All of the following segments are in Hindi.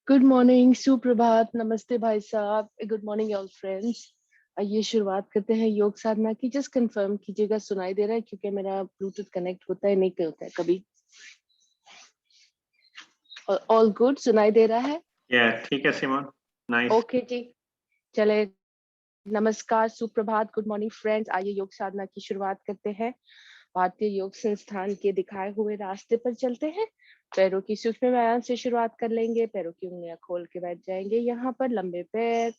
गुड मॉर्निंग, सुप्रभात, नमस्ते भाई साहब, गुड मॉर्निंग ऑल फ्रेंड्स। आइए शुरुआत करते हैं योग साधना की। जस्ट कंफर्म कीजिएगा सुनाई दे रहा है, क्योंकि मेरा ब्लूटूथ कनेक्ट होता है, नहीं होता है कभी। ऑल गुड, सुनाई दे रहा है? ठीक है सिमोन, नाइस। ओके जी, चले। नमस्कार, सुप्रभात, गुड मॉर्निंग फ्रेंड्स। आइए योग साधना की शुरुआत करते हैं। भारतीय योग संस्थान के दिखाए हुए रास्ते पर चलते हैं। पैरों की सूक्ष्म व्यायाम से शुरुआत कर लेंगे। पैरों की उंगलियां खोल के बैठ जाएंगे। यहाँ पर लंबे पैर,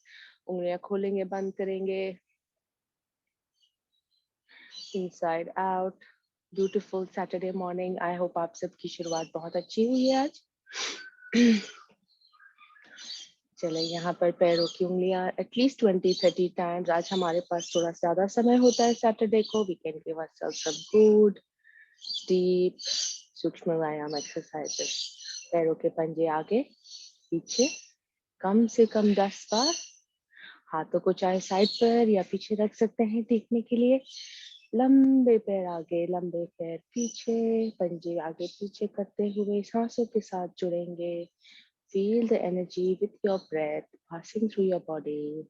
उंगलियां खोलेंगे, बंद करेंगे। Inside out. Beautiful Saturday morning. I hope आप सबकी शुरुआत बहुत अच्छी हुई है आज। चले, यहाँ पर पैरों की उंगलियां एटलीस्ट 20-30 टाइम्स। आज हमारे पास थोड़ा ज्यादा समय होता है सैटरडे को। We can give ourselves some good deep सूक्ष्म व्यायाम एक्सरसाइजेस। पैरों के पंजे आगे पीछे कम से कम 10 बार। हाथों को चाहे साइड पर या पीछे रख सकते हैं टेकने के लिए। लंबे पैर आगे, लंबे पैर पीछे, पंजे आगे पीछे करते हुए सांसों के साथ जुड़ेंगे। Feel the energy with your breath passing through your body.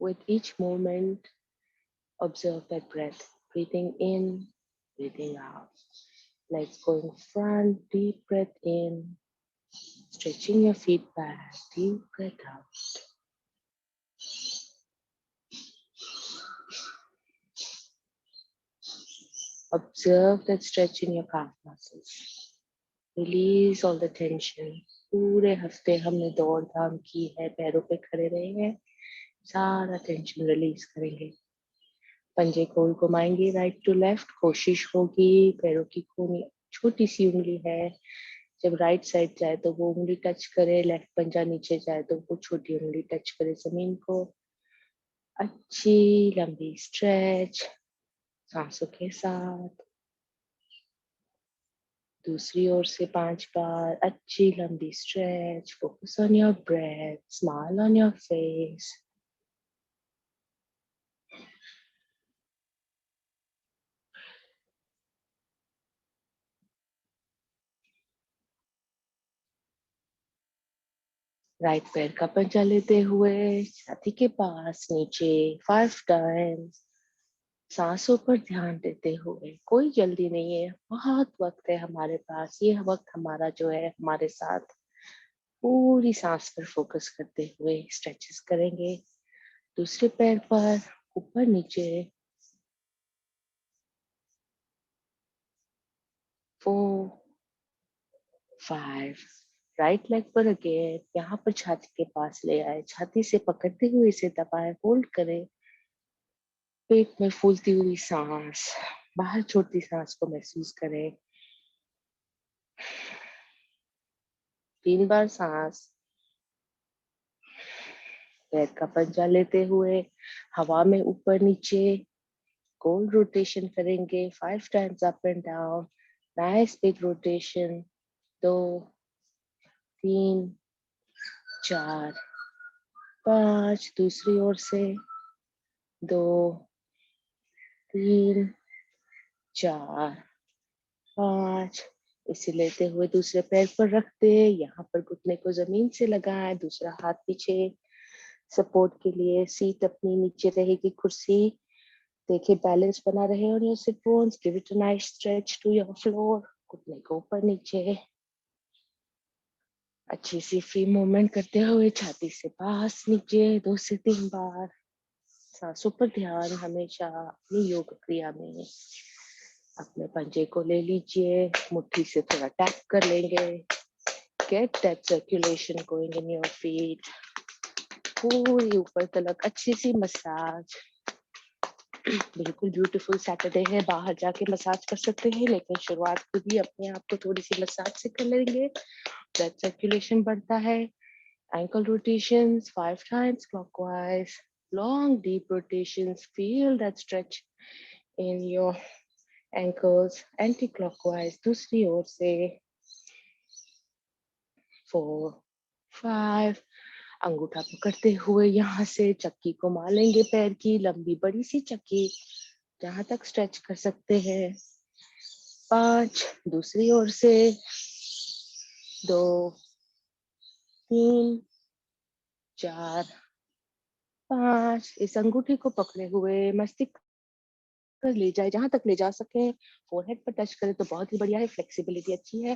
With each movement, observe that breath. Breathing in, breathing out. Legs going front, deep breath in. Stretching your feet back, deep breath out. Observe that stretch in your calf muscles. Release all the tension. पूरे हफ्ते हमने दौड़ धाम की है, पैरों पे खड़े रहे हैं, सारा टेंशन रिलीज करेंगे। पंजे को घुमाएंगे राइट टू लेफ्ट। कोशिश होगी पैरों की कोनी, छोटी सी उंगली है, जब राइट साइड जाए तो वो उंगली टच करे, लेफ्ट पंजा नीचे जाए तो वो छोटी उंगली टच करे जमीन को। अच्छी लंबी स्ट्रेच सांसों के साथ। दूसरी ओर से 5 बार अच्छी लंबी stretch. Focus on your breath, smile on your face. Right पैर का पंजा लेते हुए छाती के पास नीचे 5 टाइम्स। सांसों पर ध्यान देते हुए, कोई जल्दी नहीं है, बहुत वक्त है हमारे पास। ये वक्त हमारा जो है हमारे साथ, पूरी सांस पर फोकस करते हुए स्ट्रेचेस करेंगे। दूसरे पैर पर ऊपर नीचे 4 5। राइट लेग पर अगेन यहाँ पर छाती के पास ले आए, छाती से पकड़ते हुए इसे दबाए, होल्ड करें। पेट में फूलती हुई सांस, बाहर छोड़ती सांस को महसूस करें। 3 बार सांस। पैर का पंजा लेते हुए हवा में ऊपर नीचे गोल रोटेशन करेंगे। 5 times up and down, nice big rotation. 2 3 4 5। दूसरी ओर से 2 3 4 5। इसे लेते हुए दूसरे पैर पर रखते, यहाँ पर घुटने को जमीन से लगाएं, दूसरा हाथ पीछे सपोर्ट के लिए। सीट अपनी नीचे रहेगी, कुर्सी देखिए बैलेंस बना रहे और your sit bones. Give it a nice stretch to your floor. घुटने को ऊपर नीचे अच्छी सी फ्री मूवमेंट करते हुए छाती से पास नीचे 2 से 3 बार। सांसों पर ध्यान हमेशा अपनी योग क्रिया में। अपने पंजे को ले लीजिए, मुट्ठी से थोड़ा टैप कर लेंगे। Get that circulation going in your feet. पूरी ऊपर तलक अच्छी सी मसाज। बिल्कुल ब्यूटीफुल सैटरडे है, बाहर जाके मसाज कर सकते हैं, लेकिन शुरुआत खुद ही अपने आप को थोड़ी सी मसाज से कर लेंगे। ब्लड सर्कुलेशन बढ़ता है। Ankle rotations 5 times clockwise. Long deep rotations, feel that stretch in your ankles anti clockwise. दूसरी ओर से 4 5। अंगूठा पकड़ते हुए यहाँ से चक्की को मारेंगे, पैर की लंबी बड़ी सी चक्की, जहां तक स्ट्रेच कर सकते हैं। 5, दूसरी ओर से 2, 3, 4, 5। इस अंगूठी को पकड़े हुए मस्तिष्क पर ले जाए, जहां तक ले जा सके। फोरहेड पर टच करे तो बहुत ही बढ़िया है, फ्लेक्सिबिलिटी अच्छी है।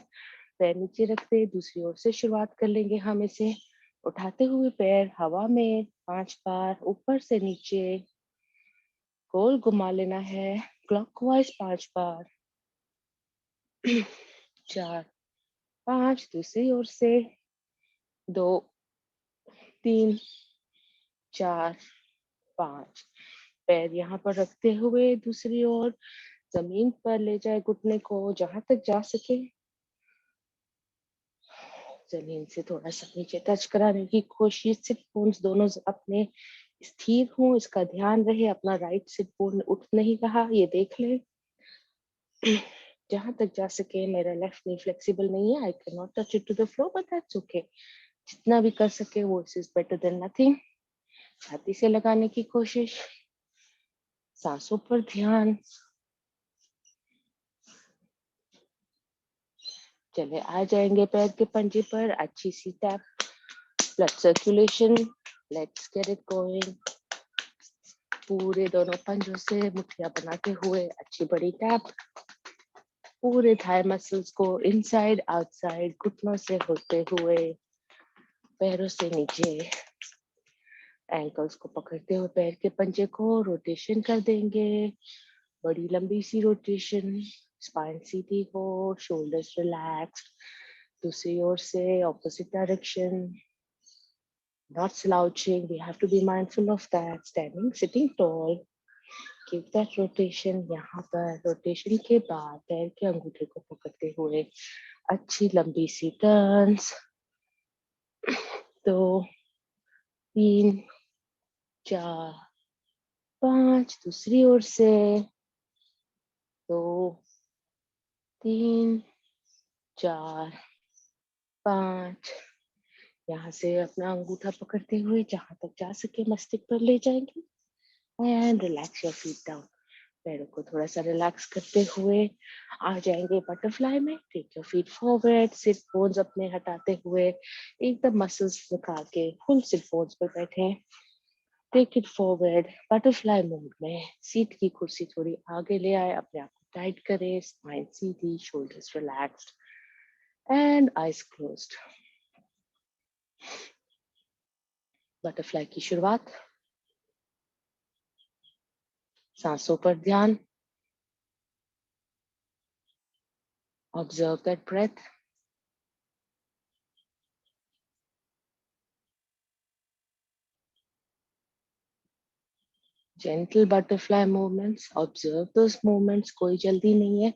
पैर नीचे रखते दूसरी ओर से शुरुआत कर लेंगे हम इसे। उठाते हुए पैर हवा में 5 बार ऊपर से नीचे गोल घुमा लेना है, क्लॉकवाइज 5 बार। 4, 5, दूसरी ओर से 2, 3, 4, 5। पैर यहाँ पर रखते हुए दूसरी ओर जमीन पर ले जाए घुटने को, जहां तक जा सके। जमीन से थोड़ा सा नीचे टच कराने की कोशिश। सिट बोन्स दोनों अपने स्थिर हो, इसका ध्यान रहे। अपना राइट सिट बोन उठ नहीं रहा, ये देख ले। जहां तक जा सके। मेरा लेफ्ट नी फ्लेक्सिबल नहीं है, I can not touch it to the floor, but that's okay. जितना भी कर सके वो इज बेटर देन नथिंग। छाती से लगाने की कोशिश, सांसों पर ध्यान। चले आ जाएंगे पैर के पंजे पर। अच्छी सी tap, blood circulation, let's get it going. पूरे दोनों पंजों से मुठ्ठियां बनाते हुए अच्छी बड़ी टैप। पूरे थाई मसल्स को इनसाइड आउटसाइड घुटनों से होते हुए पैरों से नीचे, एंकल्स को पकड़ते हुए पैर के पंजे को रोटेशन कर देंगे। बड़ी लंबी सी रोटेशन, स्पाइन सीधी हो, शोल्डर्स रिलैक्स्ड। दूसरी ओर से opposite direction, not slouching. We have to be mindful of that. Standing, sitting tall. Keep that rotation. यहाँ पर रोटेशन के बाद पैर के अंगूठे को पकड़ते हुए अच्छी लंबी सी टर्न्स। 2, 3, 4, 5। दूसरी ओर से 2, 3, 4, 5। यहाँ से अपना अंगूठा पकड़ते हुए जहां तक जा सके मस्तिष्क पर ले जाएंगे। And relax your feet down. पैरों को थोड़ा सा रिलैक्स करते हुए आ जाएंगे बटरफ्लाई में। Take your feet forward, sit bones अपने हटाते हुए एकदम मसल्स निकाल के फुल सिट बोन्स पर बैठे। Take it forward, butterfly mode में। सीट की कुर्सी थोड़ी आगे ले आए, अपने आप को टाइट करें, spine Sidhi, shoulders relaxed and eyes closed. Butterfly की शुरुआत। सांसों पर ध्यान। Observe that breath. Gentle butterfly movements. Observe those movements. कोई जल्दी नहीं है।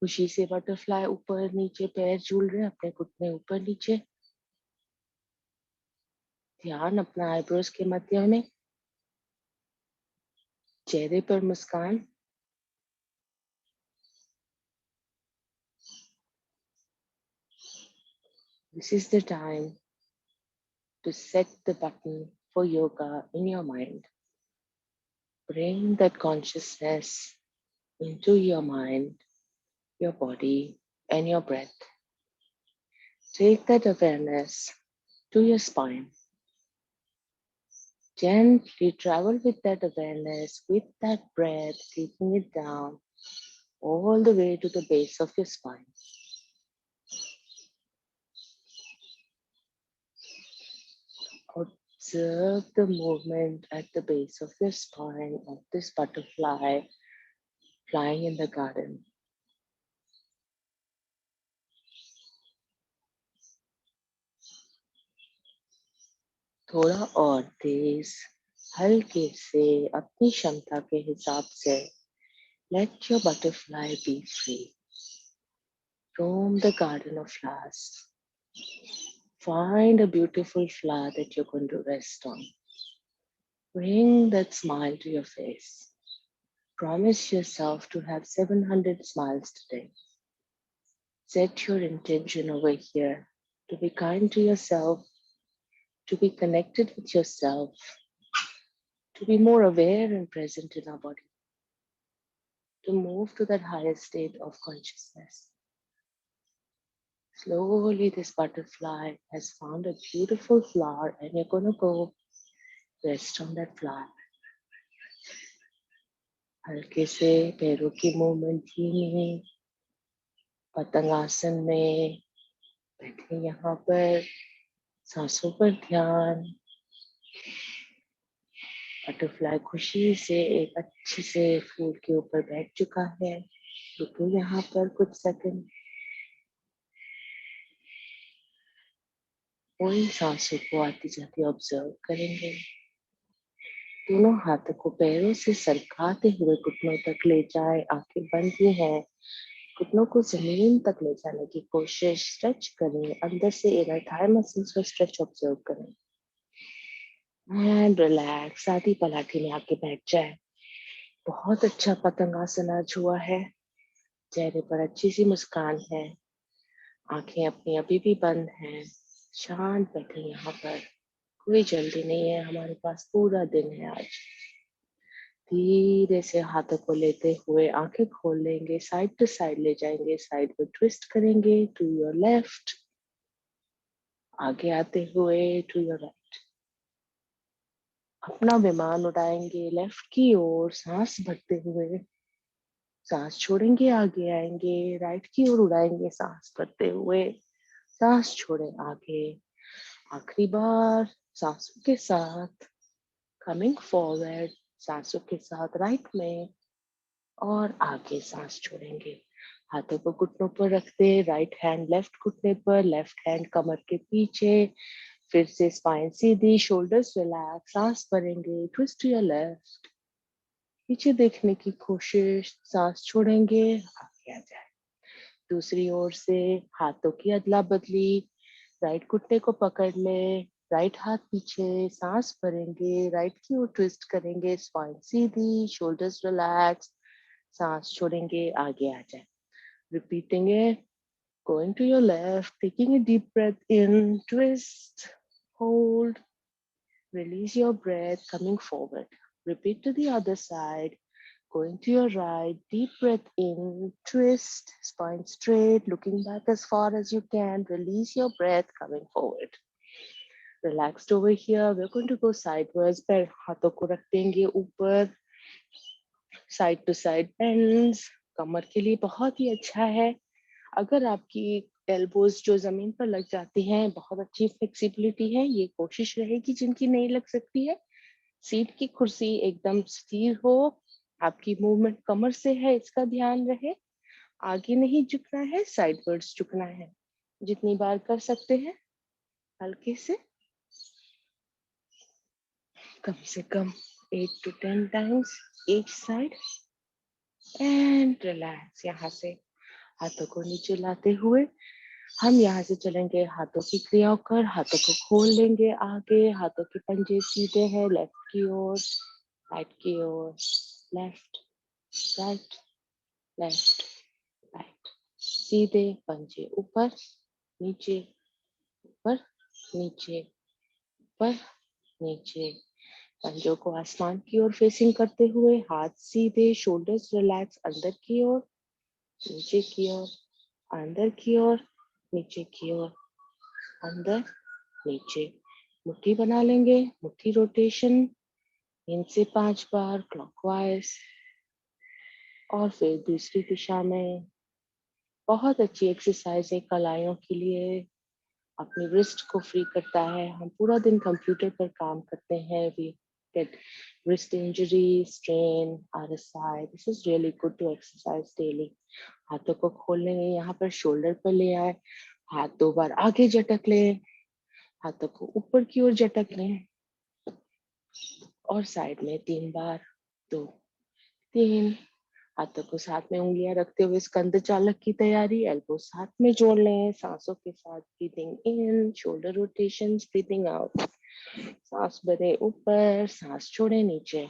खुशी से बटरफ्लाई ऊपर नीचे पैर झूल रहे, अपने घुटने ऊपर नीचे। ध्यान अपना आईब्रोज के मध्य में, चेहरे पर मुस्कान। This is the time to set the button for yoga in your mind. Bring that consciousness into your mind, your body, and your breath. Take that awareness to your spine. Gently travel with that awareness, with that breath, taking it down all the way to the base of your spine. Observe the movement at the base of your spine of this butterfly flying in the garden. थोड़ा और तेज, हल्के से, अपनी क्षमता के हिसाब से let your butterfly be free. Roam the garden of flowers. Find a beautiful flower that you're going to rest on. Bring that smile to your face. Promise yourself to have 700 smiles today. Set your intention over here to be kind to yourself, to be connected with yourself, to be more aware and present in our body, to move to that higher state of consciousness. Slowly, this butterfly has found a beautiful flower, and you're going to go rest on that flower. हल्के से पैरों की मूवमेंट धीमी, पतंगासन में बैठे यहाँ पर, सांसों पर ध्यान। बटरफ्लाई खुशी से एक अच्छे से फूल के ऊपर बैठ चुका है। रुको यहाँ पर कुछ सेकंड, वही सांसों को आती जाती ऑब्जर्व करेंगे। दोनों हाथों को पैरों से सरकाते हुए घुटनों तक ले जाए। आंखें बंद ही हैं, घुटनों को जमीन तक ले जाने की कोशिश। स्ट्रेच करें, अंदर से इनर थाई मसल्स को स्ट्रेच ऑब्जर्व करें एंड रिलैक्स। आधी पलाठी में आके बैठ जाए। बहुत अच्छा पतंगासन आज हुआ है। चेहरे पर अच्छी सी मुस्कान है, आंखें अपनी अभी भी बंद हैं। शांत बैठे यहाँ पर, कोई जल्दी नहीं है, हमारे पास पूरा दिन है आज। धीरे से हाथों को लेते हुए आंखें खोल लेंगे, साइड टू साइड ले जाएंगे, साइड में ट्विस्ट करेंगे टू योर लेफ्ट, आगे आते हुए टू योर राइट। अपना विमान उड़ाएंगे लेफ्ट की ओर, सांस भरते हुए। सांस छोड़ेंगे, आगे आएंगे, राइट की ओर उड़ाएंगे सांस भरते हुए। सांस छोड़े आगे, आखिरी बार सांसों के साथ कमिंग फॉरवर्ड, सांसों के साथ राइट में, और आगे सांस छोड़ेंगे। हाथों को घुटनों पर रखते, राइट हैंड लेफ्ट घुटने पर, लेफ्ट हैंड कमर के पीछे। फिर से स्पाइन सीधी, शोल्डर्स रिलैक्स, सांस भरेंगे, ट्विस्ट योर लेफ्ट, पीछे देखने की कोशिश, सांस छोड़ेंगे, आगे आ जाए। दूसरी ओर से हाथों की अदला बदली, राइट घुटने को पकड़ ले, राइट हाथ पीछे, सांस भरेंगे, राइट की ओर ट्विस्ट करेंगे, स्पाइन सीधी, शोल्डर्स रिलैक्स, सांस छोड़ेंगे, आगे आ जाए। Repeating it, going to your left, taking a deep breath in, twist, hold, release your breath, coming forward. Repeat to the other side, going to your right, deep breath in, twist, spine straight, looking back as far as you can, release your breath, coming forward. Relaxed over here, we're going to go sideways, पैर हाथों को रख देंगे ऊपर, साइड टू साइड बेंड्स, कमर के लिए बहुत ही अच्छा है। अगर आपकी एल्बोज जो जमीन पर लग जाती हैं, बहुत अच्छी फ्लेक्सिबिलिटी है। ये कोशिश रहेगी जिनकी नहीं लग सकती है, सीट की कुर्सी एकदम स्थिर हो, आपकी मूवमेंट कमर से है, इसका ध्यान रहे। आगे नहीं झुकना है, साइडवर्ड्स झुकना है। जितनी बार कर सकते हैं हल्के से कम 8 to 10 times each side and relax। यहाँ से हाथों को नीचे लाते हुए हम यहाँ से चलेंगे हाथों की क्रियाओं कर, हाथों को खोल लेंगे आगे, हाथों के पंजे सीधे हैं लेफ्ट की ओर, राइट की ओर, लेफ्ट राइट, लेफ्ट राइट, सीधे पंजे ऊपर नीचे, ऊपर नीचे, ऊपर नीचे। पंजों को आसमान की ओर फेसिंग करते हुए हाथ सीधे, शोल्डर्स रिलैक्स, अंदर की ओर, नीचे की ओर, अंदर की ओर, नीचे की ओर, अंदर नीचे। मुट्ठी बना लेंगे, मुट्ठी रोटेशन 3 से 5 बार क्लॉकवाइज, और फिर दूसरी दिशा में। बहुत अच्छी एक्सरसाइज है कलाइयों के लिए, अपने रिस्ट को फ्री करता है। हम पूरा दिन कंप्यूटर पर काम करते हैं, we get wrist injury, strain, RSI. This is really good to exercise daily. हाथों को खोल लेंगे, यहाँ पर शोल्डर पर ले आए, हाथ 2 बार आगे झटक लें, हाथों को ऊपर की ओर झटक लें, और साइड में 3 बार, 2 3। हाथों को साथ में उंगलियां रखते हुए स्कंद चालक की तैयारी, एल्बो साथ में जोड़ लें, सांसों के साथ breathing in, shoulder rotations, breathing out. सांस भरे ऊपर, सांस छोड़े नीचे,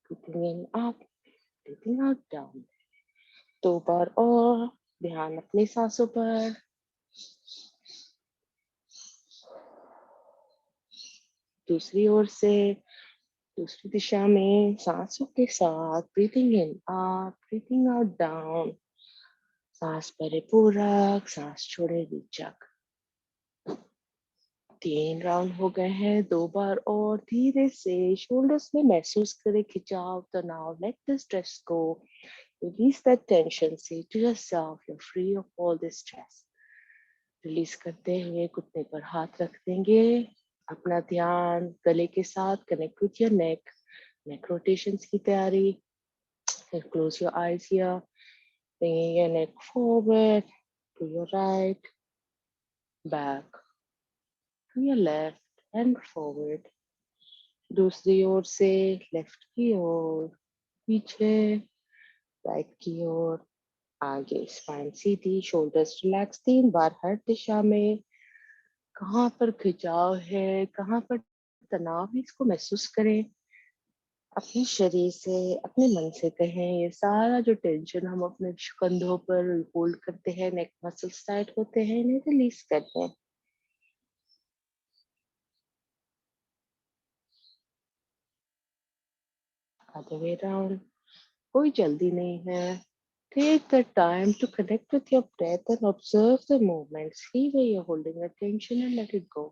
breathing in up, breathing out down. 2 बार और, ध्यान अपनी सांसों पर। दूसरी ओर से दूसरी दिशा में सांसों के साथ breathing in up, breathing out down. सांस भरे पूरक, सांस छोड़े रीचक। 3 राउंड हो गए हैं, 2 बार और धीरे से शोल्डर्स में महसूस करें खिंचाव, तनाव। Let the stress go, release that tension, say to yourself you are free of all this stress. Release करते हुए घुटने पर हाथ रख देंगे। अपना ध्यान गले के साथ connect with your neck rotations की तैयारी। Close your eyes here, bringing your neck forward to your right, back to your left and forward. दूसरी ओर से लेफ्ट की ओर, पीछे, राइट की ओर, आगे। स्पाइन सीधी, शोल्डर्स रिलैक्स। 3 बार हर दिशा में। कहाँ पर खिंचाव है, कहाँ पर तनाव है, इसको महसूस करें। अपने शरीर से, अपने मन से कहें, ये सारा जो टेंशन हम अपने कंधों पर होल्ड करते हैं, नेक मसल्स टाइट होते हैं, इन्हें रिलीज करते हैं। Other way round. कोई जल्दी नहीं है। Take the time to connect with your breath and observe the movements. See where you're holding attention and let it go.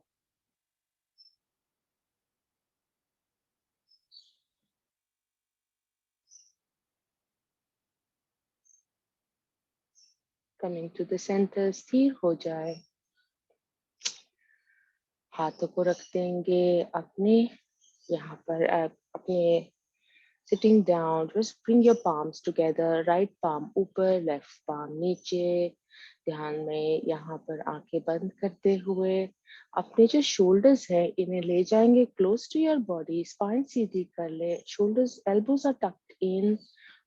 Coming to the center, स्थिर हो जाए। हाथों को रख देंगे अपने यहाँ पर, अपने sitting down. Just bring your palms together. Right palm ऊपर, left palm नीचे। ध्यान में यहाँ पर आंखें बंद करते हुए अपने जो shoulders है इन्हें ले जाएंगे close to your body. Spine सीधी कर ले। Shoulders, elbows are tucked in.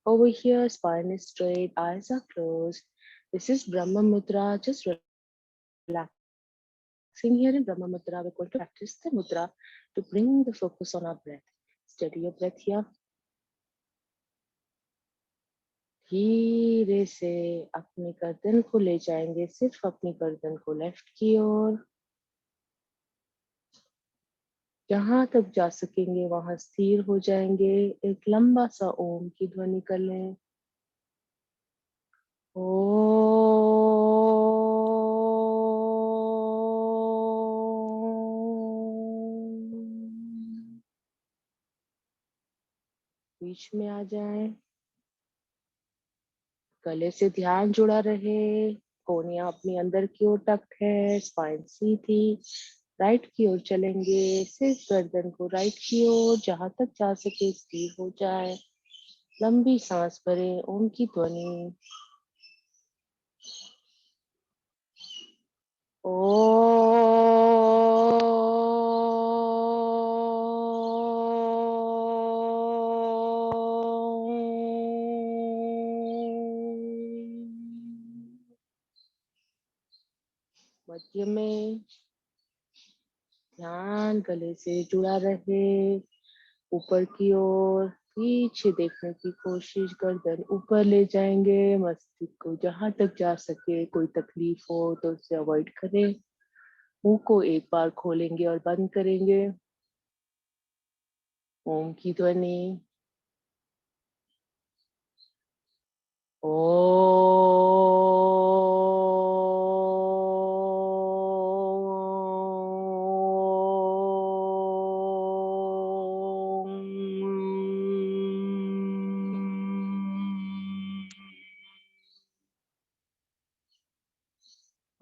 Over here, spine is straight, eyes are closed. This is Brahma Mudra. Just relaxing here in Brahma Mudra. We're going to practice the mudra to bring the focus on our breath. Steady your breath here. धीरे से अपनी गर्दन को ले जाएंगे, सिर्फ अपनी गर्दन को लेफ्ट की ओर। जहां तक जा सकेंगे वहां स्थिर हो जाएंगे। एक लंबा सा ओम की ध्वनि कर लें। बीच में आ जाए। गले से ध्यान जुड़ा रहे। कोहनियां अपनी अंदर की ओर टक है, स्पाइन सीधी। राइट की ओर चलेंगे, सिर्फ गर्दन को राइट की ओर, जहां तक जा सके स्थिर हो जाए। लंबी सांस भरें, ओम की ध्वनि। मध्य में ध्यान गले से जुड़ा रहे, ऊपर की ओर। पीछे देखने की कोशिश, गर्दन ऊपर ले जाएंगे, मस्तिष्क को जहां तक जा सके। कोई तकलीफ हो तो उसे अवॉइड करें। मुंह को एक बार खोलेंगे और बंद करेंगे। ओम की ध्वनि।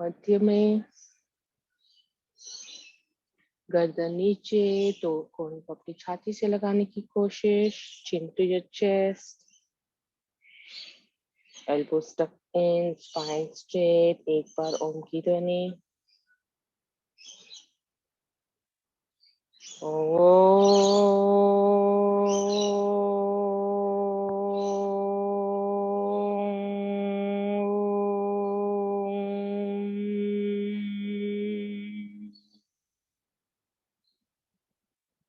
मध्य में गर्दन नीचे, तो कोहनी को अपनी छाती से लगाने की कोशिश। Chin to your chest, elbows tucked in, spine straight। एक बार ओम की ध्वनि।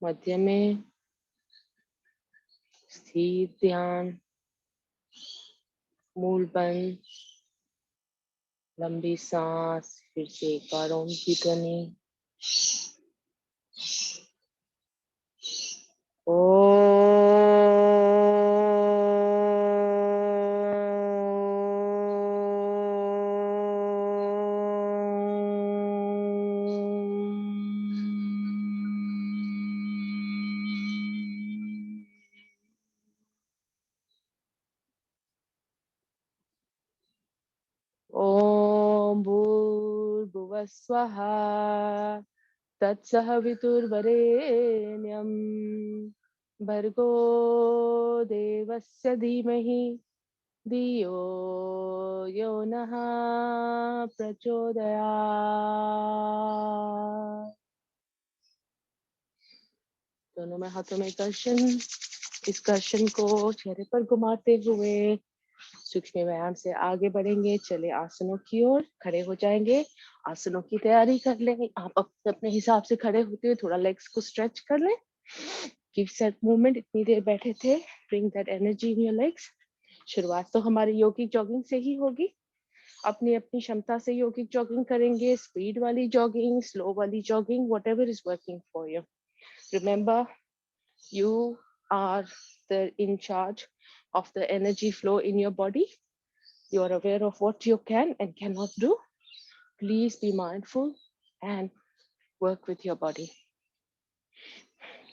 मध्य में स्थिर ध्यान, मूल बंद, लंबी सांस। फिर से एक बार ओम की ध्वनि। ओ स्वाहा तत्सवितुर्वरेण्यं भर्गो देवस्य धीमहि धियो यो नः प्रचोदयात्। दोनों में हाथों में कर्षण, इस कर्षण को चेहरे पर घुमाते हुए सूक्ष्म व्यायाम से आगे बढ़ेंगे। चले आसनों की ओर, खड़े हो जाएंगे। आसनों की तैयारी कर लें। आप अपने हिसाब से खड़े होते हुए थोड़ा लेग्स को स्ट्रेच कर लें। Give self movement. इतनी देर बैठे थे, bring that energy in your legs. शुरुआत तो हमारी योगिक जॉगिंग से ही होगी। अपनी अपनी क्षमता से योगिक जॉगिंग करेंगे, स्पीड वाली जॉगिंग, स्लो वाली jogging, whatever is working for you. Remember, you are in charge of the energy flow in your body. You are aware of what you can and cannot do. Please be mindful and work with your body.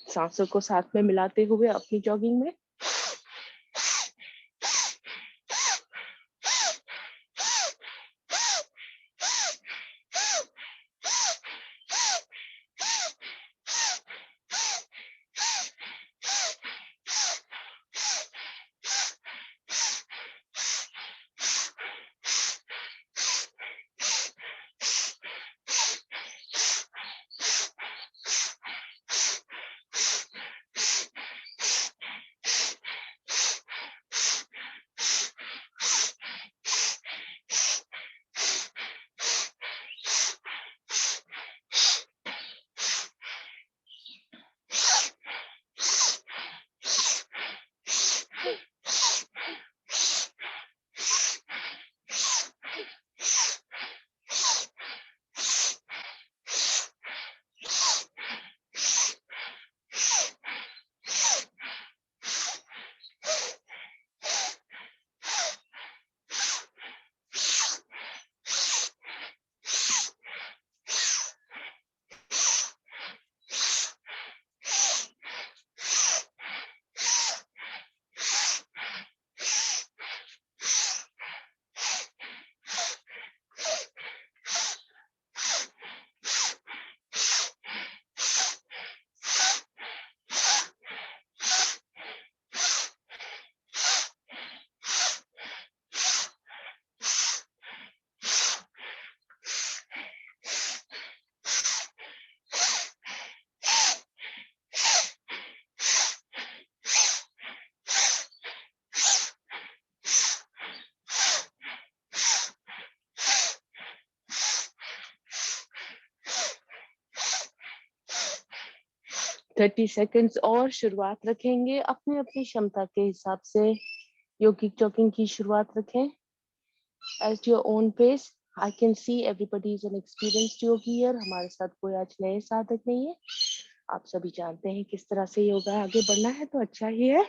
सांसों को साथ में मिलाते हुए अपनी जॉगिंग में थर्टी सेकेंड्स और शुरुआत रखेंगे। अपने अपनी क्षमता के हिसाब से योगिक जॉगिंग की शुरुआत रखें। At your own pace. I can see everybody is an experienced yogi here. हमारे साथ कोई आज नए साधक नहीं है। आप सभी जानते हैं किस तरह से योगा आगे बढ़ना है, तो अच्छा ही है।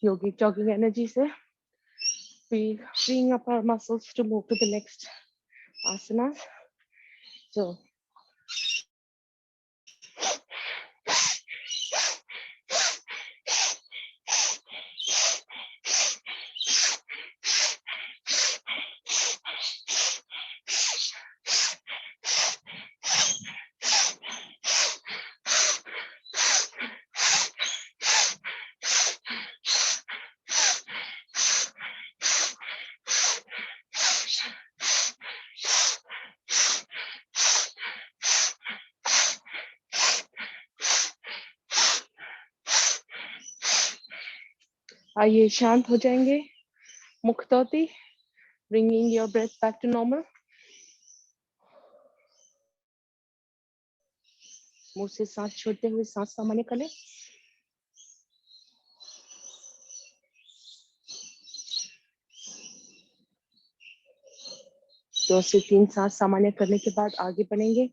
योगिक जॉगिंग एनर्जी से freeing up our muscles to move to the next asanas. So आइए शांत हो जाएंगे। मुक्तौती, bringing your breath back to normal. मुंह से सांस छोड़ते हुए सांस सामान्य कर लें। 2 से 3 सांस सामान्य करने के बाद आगे बढ़ेंगे।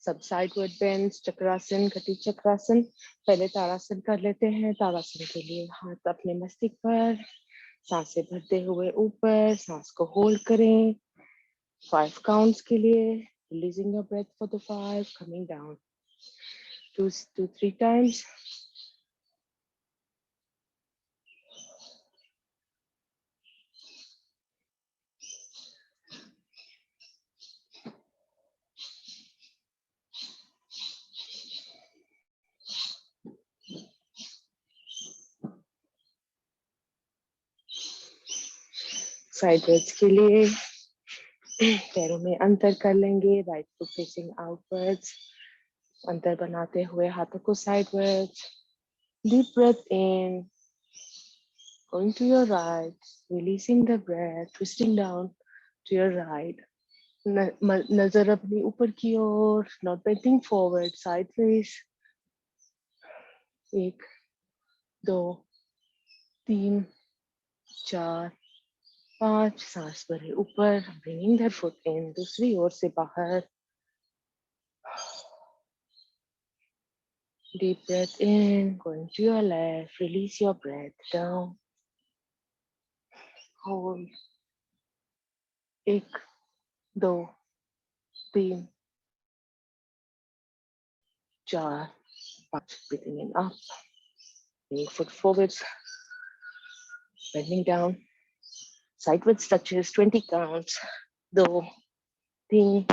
सब साइडवर्ड बेंड, चक्रासन, घटी चक्रासन। पहले ताड़ासन कर लेते हैं। ताड़ासन के लिए हाथ अपने मस्तिष्क पर, सांसें भरते हुए ऊपर, सांस को होल्ड करें 5 काउंट्स के लिए। Releasing your breath for the 5, coming down 2 to 3 times. Sidewards के लिए पैरों में अंतर कर लेंगे, राइट फुट फेसिंग आउटवर्ड्स, अंतर बनाते हुए हाथों को sidewards, deep breath in, going to your right, releasing the breath, twisting down to your right, नजर अपनी ऊपर की ओर, not bending forward, sideways, 1 2 3 4 5, सांस भरे ऊपर, bringing that foot in, दूसरी ओर से बाहर, deep breath in, going to your left, release your breath down, hold, 1 2 3 4 5, breathing in up, bringing foot forwards, bending down, sideways touches, 20 counts, 2 3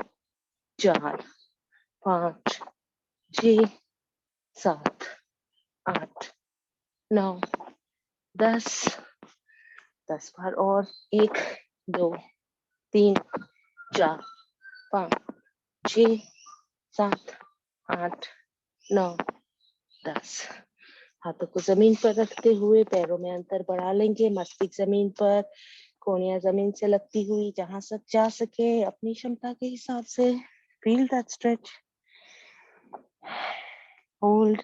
4 5 6 7 8 9 10 10 बार और, 1 2 3 4 5 6 7 8 9 10। हाथों को जमीन पर रखते हुए पैरों में अंतर बढ़ा लेंगे, मस्तिष्क जमीन पर, कोहनियां जमीन से लगती हुई, जहां तक जा सके अपनी क्षमता के हिसाब से। फील दैट स्ट्रेच, होल्ड,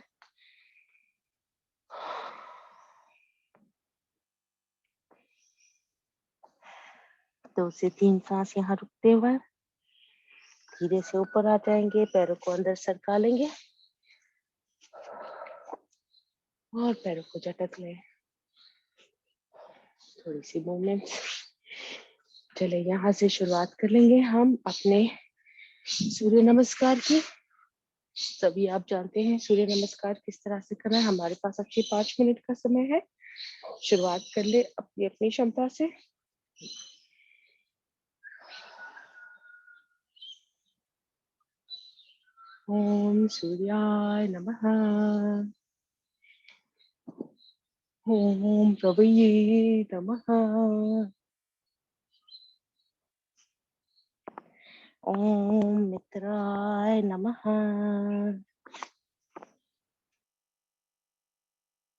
दो से 3 सांस यहाँ रुकते हुए धीरे से ऊपर आ जाएंगे, पैरों को अंदर सरका लेंगे और पैरों को झटक लें। थोड़ी सी मूवमेंट। चले यहाँ से शुरुआत कर लेंगे हम अपने सूर्य नमस्कार की। सभी आप जानते हैं सूर्य नमस्कार किस तरह से करना है। हमारे पास अच्छे 5 मिनट का समय है। शुरुआत कर ले अपनी अपनी क्षमता से। ओम सूर्याय नमः। ओम रवये नमः। ओम मित्राय नमः।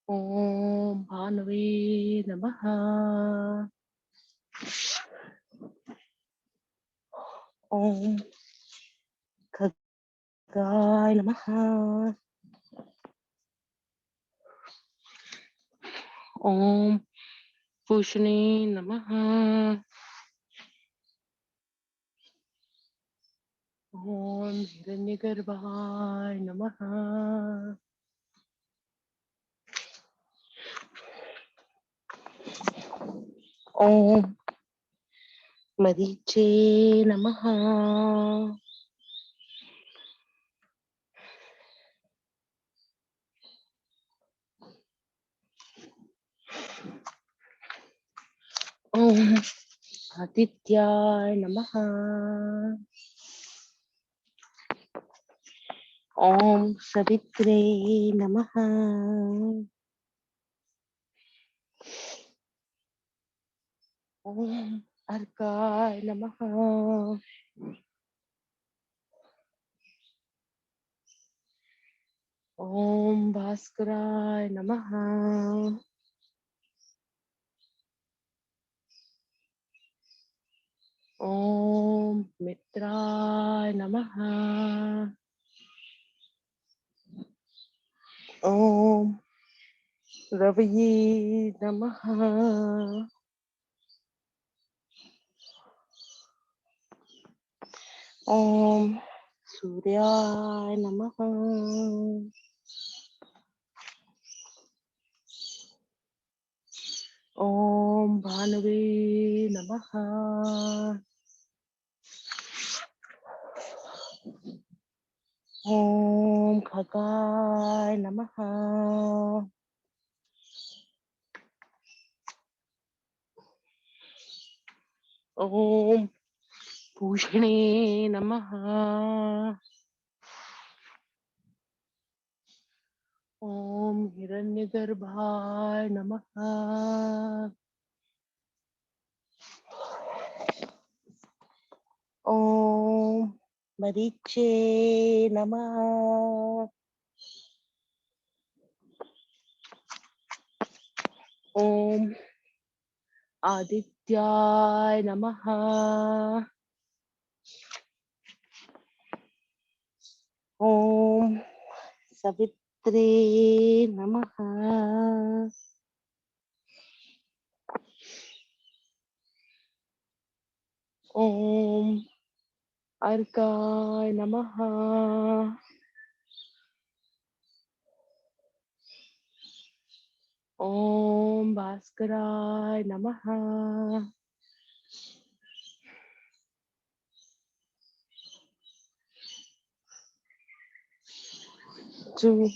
ओम भानवे नमः। ओम खगाय नमः। ओम पूषणे नमः। ओम हिरण्यगर्भाय नमः। ओम मरीचे नमः। ओम आदित्याय नमः। ओम सवित्रे नमः। ओम अर्काय नमः। ओम भास्कराय नमः। ओम मित्राय नमः। ओम रवये नमः। ओम सूर्याय नमः। ओम भानवे नमः। ओम खगाय नमः। ओम पूषणे नमः। ओम हिरण्यगर्भाय नमः। ओम मरीचे नमः। ओम आदित्याय नमः। ओम सवित्रे नमः। ओम अर्काय नमः। ओम भास्कराय नमः। Two,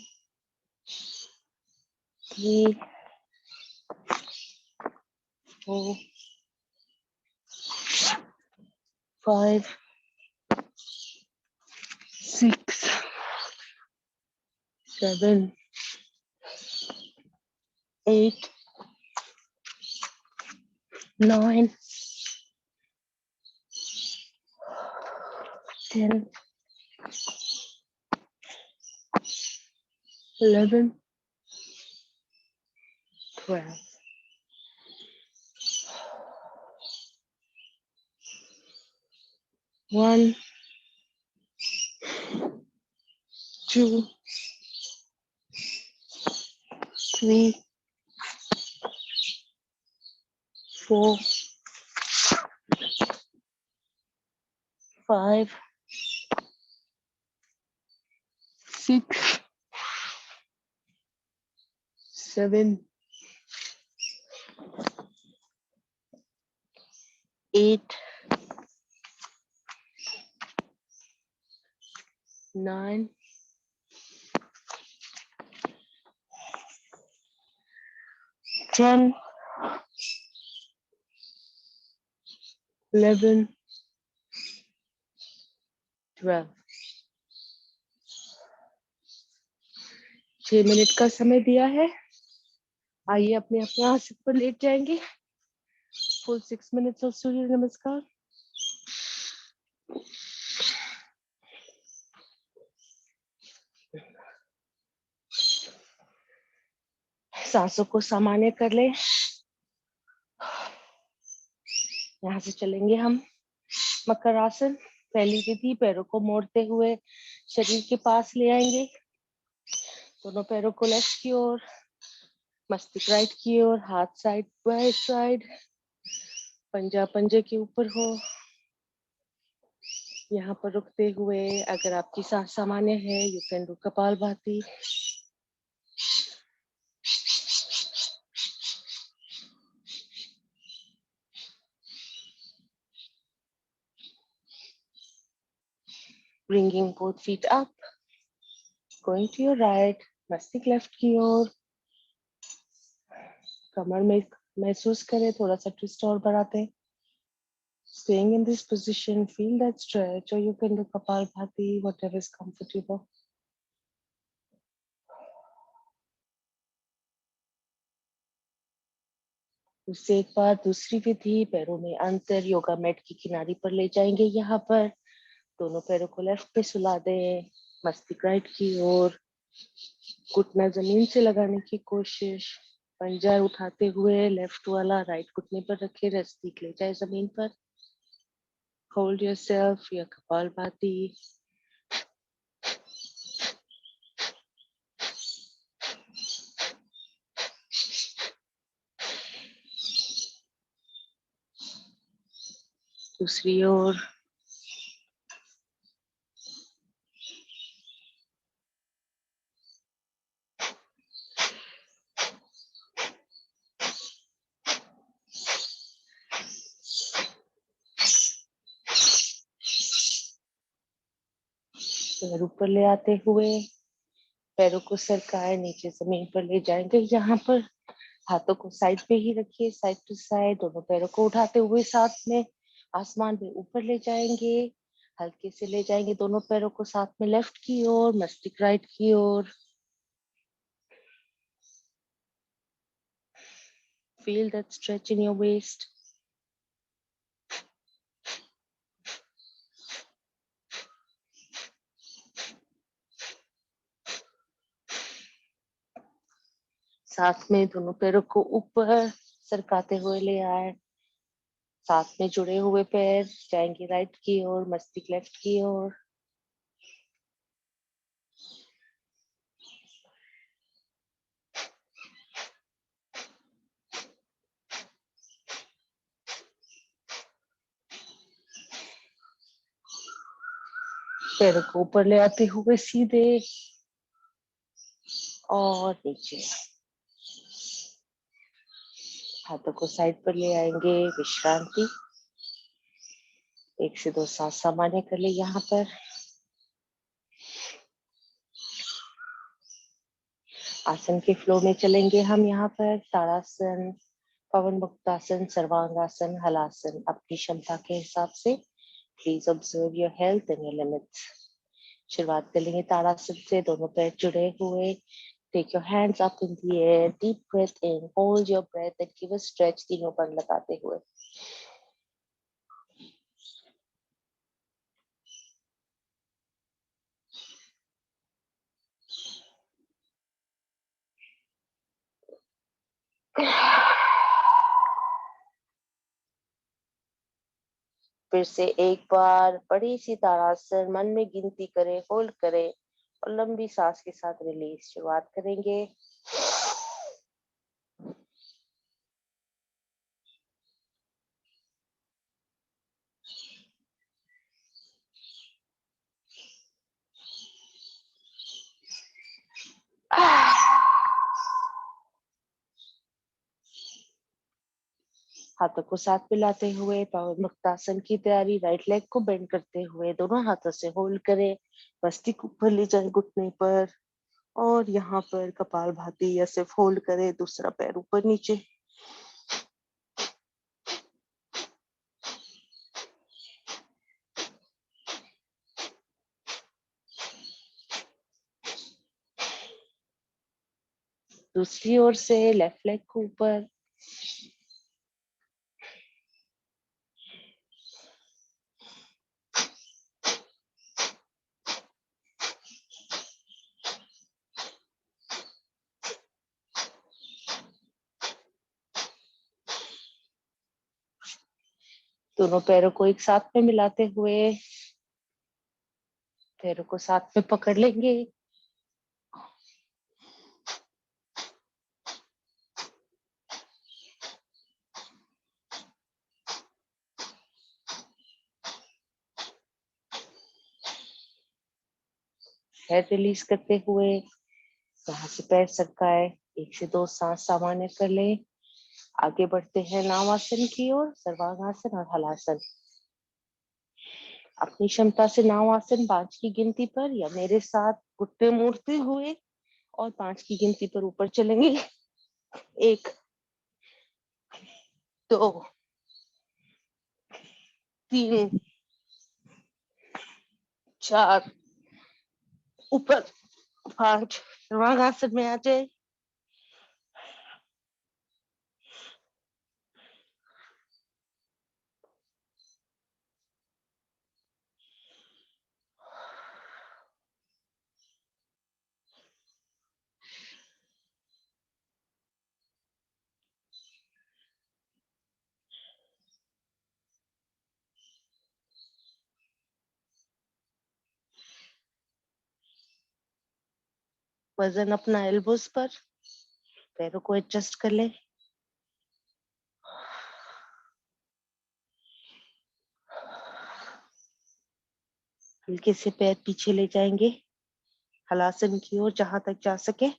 three, four, 5, 6, 7, 8, 9, 10, 11, 12. 1, 2, 3, 4, 5, 6, 7, 8, 9, 10, 11, 12. 6 मिनट का समय दिया है। आइए अपने अपने आसन पर लेट जाएंगे। फुल 6 मिनट्स ऑफ सूर्य नमस्कार। सांसों को सामान्य कर ले। यहाँ से चलेंगे हम मकर आसन। पहली विधि, पैरों को मोड़ते हुए शरीर के पास ले आएंगे। दोनों पैरों को लेफ्ट की ओर, मस्तिष्क राइट की ओर, हाथ साइड बाय साइड, पंजा पंजे के ऊपर हो। यहाँ पर रुकते हुए अगर आपकी सांस सामान्य है, you can do kapalbhati. Bringing both feet up, going to your right, मस्तिष्क लेफ्ट की ओर। कमर में महसूस करें, थोड़ा सा ट्विस्ट और बढ़ाते हैं। Staying in this position, feel that stretch, or you can do Kapalbhati, whatever is comfortable. उससे एक बार दूसरी विधि, पैरों में अंतर, योगा मैट की किनारी पर ले जाएंगे। यहाँ पर दोनों पैरों को लेफ्ट पे सुला दें, मस्तिष्क राइट की ओर, घुटना जमीन से लगाने की कोशिश। पंजा उठाते हुए लेफ्ट वाला राइट घुटने पर रखे, नजदीक ले जाए जमीन पर। Hold yourself, या कपालभाति। दूसरी ओर। पैर ऊपर ले आते हुए पैरों को सरकाए नीचे जमीन पर ले जाएंगे। यहाँ पर हाथों को साइड पे ही रखिए, साइड टू साइड। दोनों पैरों को उठाते हुए साथ में आसमान में ऊपर ले जाएंगे। हल्के से ले जाएंगे दोनों पैरों को साथ में लेफ्ट की ओर, मस्तिष्क राइट की ओर। Feel that stretch in your waist. साथ में दोनों पैरों को ऊपर सरकाते हुए ले आए। साथ में जुड़े हुए पैर जाएंगे राइट की ओर, मस्तिष्क लेफ्ट की ओर। पैरों को ऊपर ले आते हुए सीधे और नीचे। हाथों को साइड पर ले आएंगे, विश्रांति। 1 से 2 सांस सामान्य कर ले यहाँ पर। आसन के फ्लो में चलेंगे हम यहाँ पर। ताड़ासन, पवन मुक्तासन, सर्वांगासन, हलासन, अपनी क्षमता के हिसाब से। Please observe your health and your limits. शुरुआत कर लेंगे ताड़ासन से, दोनों पैर जुड़े हुए। Take your hands up in the air, deep breath in, hold your breath and give a stretch, तीनों पर लगाते हुए। फिर से एक बार बड़ी सी ताड़ासन, मन में गिनती करें, होल्ड करें और लंबी सांस के साथ रिलीज। शुरुआत करेंगे। हाथों को साथ मिलाते हुए पवन मुक्तासन की तैयारी। राइट लेग को बेंड करते हुए दोनों हाथों से होल्ड करें, मस्तिष्क ऊपर ले जाए घुटने पर और यहाँ पर कपालभाति या सिर्फ होल्ड करें, दूसरा पैर ऊपर नीचे। दूसरी ओर से लेफ्ट लेग को ऊपर। दोनों पैरों को एक साथ में मिलाते हुए पैरों को साथ में पकड़ लेंगे। हेड रिलीज करते हुए यहाँ से पैर सरकाए। 1 से 2 सांस सामान्य कर ले। आगे बढ़ते हैं नावासन की ओर, सर्वांगासन और हलासन। अपनी क्षमता से नावासन 5 की गिनती पर या मेरे साथ घुटने मोड़ते हुए और 5 की गिनती पर ऊपर चलेंगे। 1, 2, 3, 4, ऊपर 5। सर्वांगासन में आ जाए। वजन अपना एल्बोस पर, पैरों को एडजस्ट कर ले। हल्के से पैर पीछे ले जाएंगे हलासन की ओर जहां तक जा सके।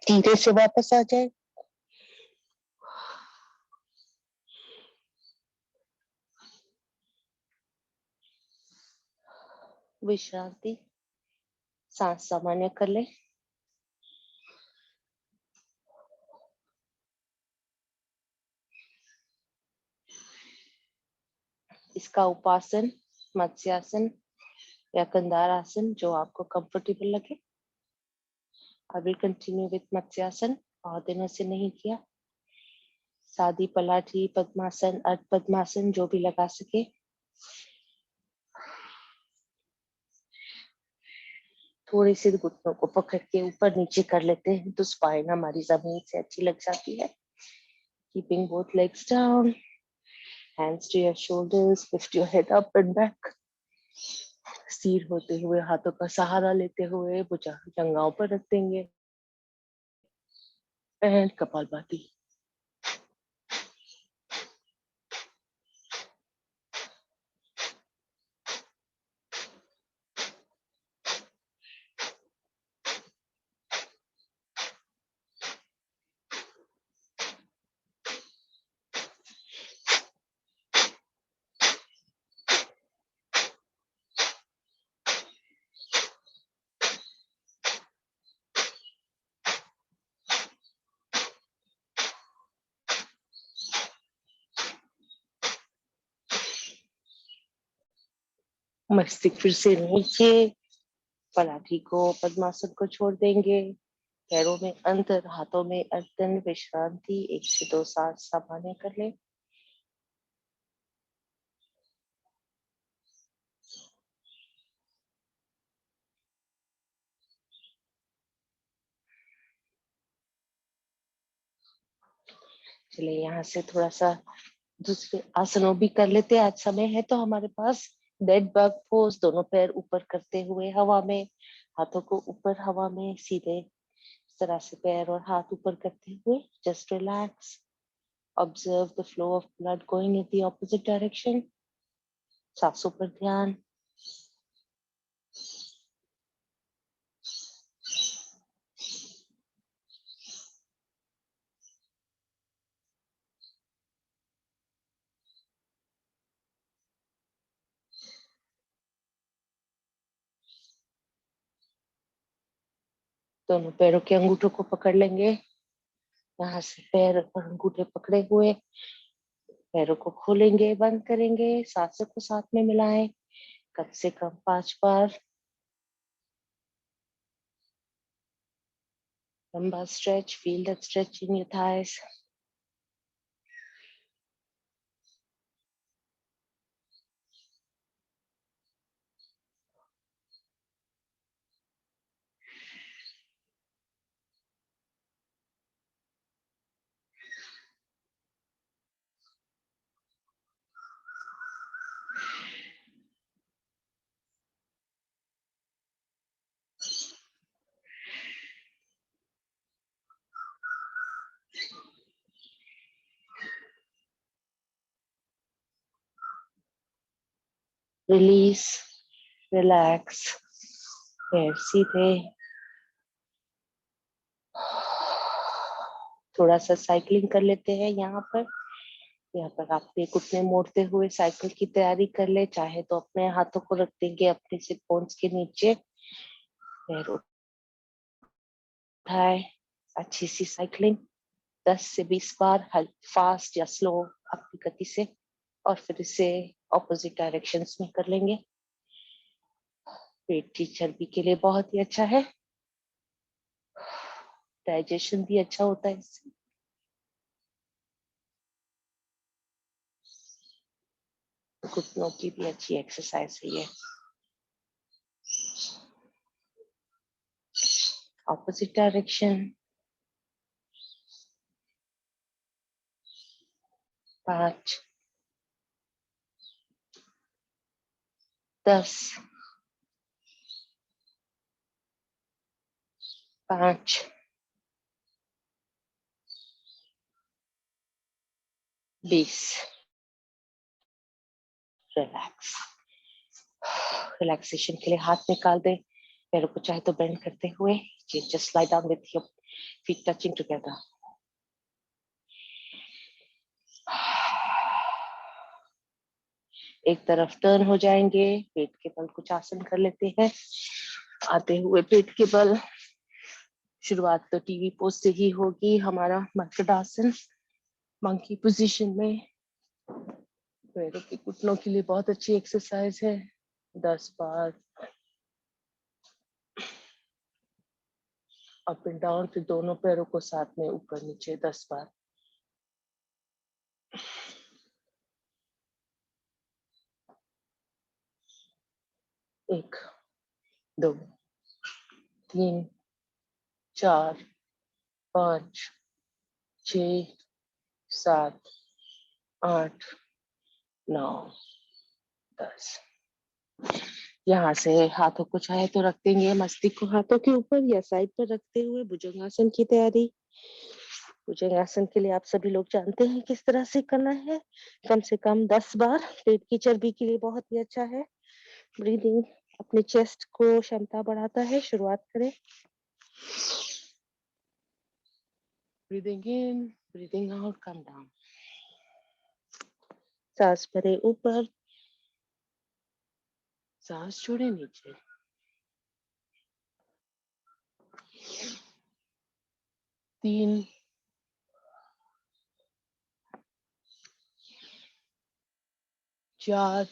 धीरे से वापस आ जाए। विश्रांति। सांस सामान्य कर ले। इसका उपासन, मत्स्यासन या कंधार आसन, जो आपको कंफर्टेबल लगे। I will continue with matsyasana, बहुत दिनों से नहीं किया। सादी पलाठी, पद्मासन, अर्ध पद्मासन, जो भी लगा सके। थोड़ी सी घुटनों को पकड़ के ऊपर नीचे कर लेते हैं तो स्पाइन हमारी जमीन से अच्छी लग जाती है। Keeping both legs down, hands to your shoulders, lift your head up and back. स्थिर होते हुए हाथों का सहारा लेते हुए भुजा जंघाओं पर रख देंगे। एंड कपालभाति। मस्तिष्क फिर से नीचे, पलाठी को, पद्मासन को छोड़ देंगे। पैरों में अंतर, हाथों में अर्धन विश्रांति, 1 से 2 सांस सामान्य कर ले। चलिए यहाँ से थोड़ा सा दूसरे आसनों भी कर लेते हैं। आज समय है तो हमारे पास डेड बग पोज, दोनों पैर ऊपर करते हुए हवा में, हाथों को ऊपर हवा में सीधे इस तरह से पैर और हाथ ऊपर करते हुए just relax, observe the flow of blood going in the opposite direction. सांसों पर ध्यान। दोनों पैरों के अंगूठों को पकड़ लेंगे। यहाँ से पैर और अंगूठे पकड़े हुए पैरों को खोलेंगे, बंद करेंगे, सांसों को साथ में मिलाएं कम से कम 5 बार। लंबा stretch, feel that stretch in your thighs. Release, relax, पैर सीधे। थोड़ा सा साइकिलिंग कर लेते हैं यहाँ पर। यहाँ पर आप घुटने मोड़ते हुए साइकिल की तैयारी कर ले, चाहे तो अपने हाथों को रख देंगे अपने सिर बोन्स के नीचे, पैर उठाए, अच्छी सी साइकिलिंग 10 से 20 बार, फास्ट या स्लो अपनी गति से, और फिर इसे ऑपोजिट डायरेक्शंस में कर लेंगे। पेट की चर्बी के लिए बहुत ही अच्छा है, डाइजेशन भी अच्छा होता है इससे। घुटनों की भी अच्छी एक्सरसाइज है ये। Opposite direction. 5, 10, 5, 20। रिलैक्स। रिलैक्सेशन के लिए हाथ निकाल दे, पैरों को चाहे तो बेंड करते हुए, just lie down with your feet touching together. एक तरफ टर्न हो जाएंगे, पेट के बल कुछ आसन कर लेते हैं। आते हुए पेट के बल, शुरुआत तो टीवी पोज से ही होगी। हमारा मर्कटासन, मंकी पोजीशन में पैरों के घुटनों के लिए बहुत अच्छी एक्सरसाइज है। 10 बार अप एंड डाउन, फिर दोनों पैरों को साथ में ऊपर नीचे 10 बार। 1 2 3 4 5 6 7 8 9 10। यहाँ से हाथों को चाहे तो रख देंगे मस्तिष्क को हाथों के ऊपर या साइड पर रखते हुए भुजंगासन की तैयारी। भुजंगासन के लिए आप सभी लोग जानते हैं किस तरह से करना है। कम से कम 10 बार। पेट की चर्बी के लिए बहुत ही अच्छा है। ब्रीदिंग अपने चेस्ट को क्षमता बढ़ाता है। शुरुआत करें। Breathing in, breathing out, come down. सांस भरे ऊपर, सांस छोड़े नीचे। 3 4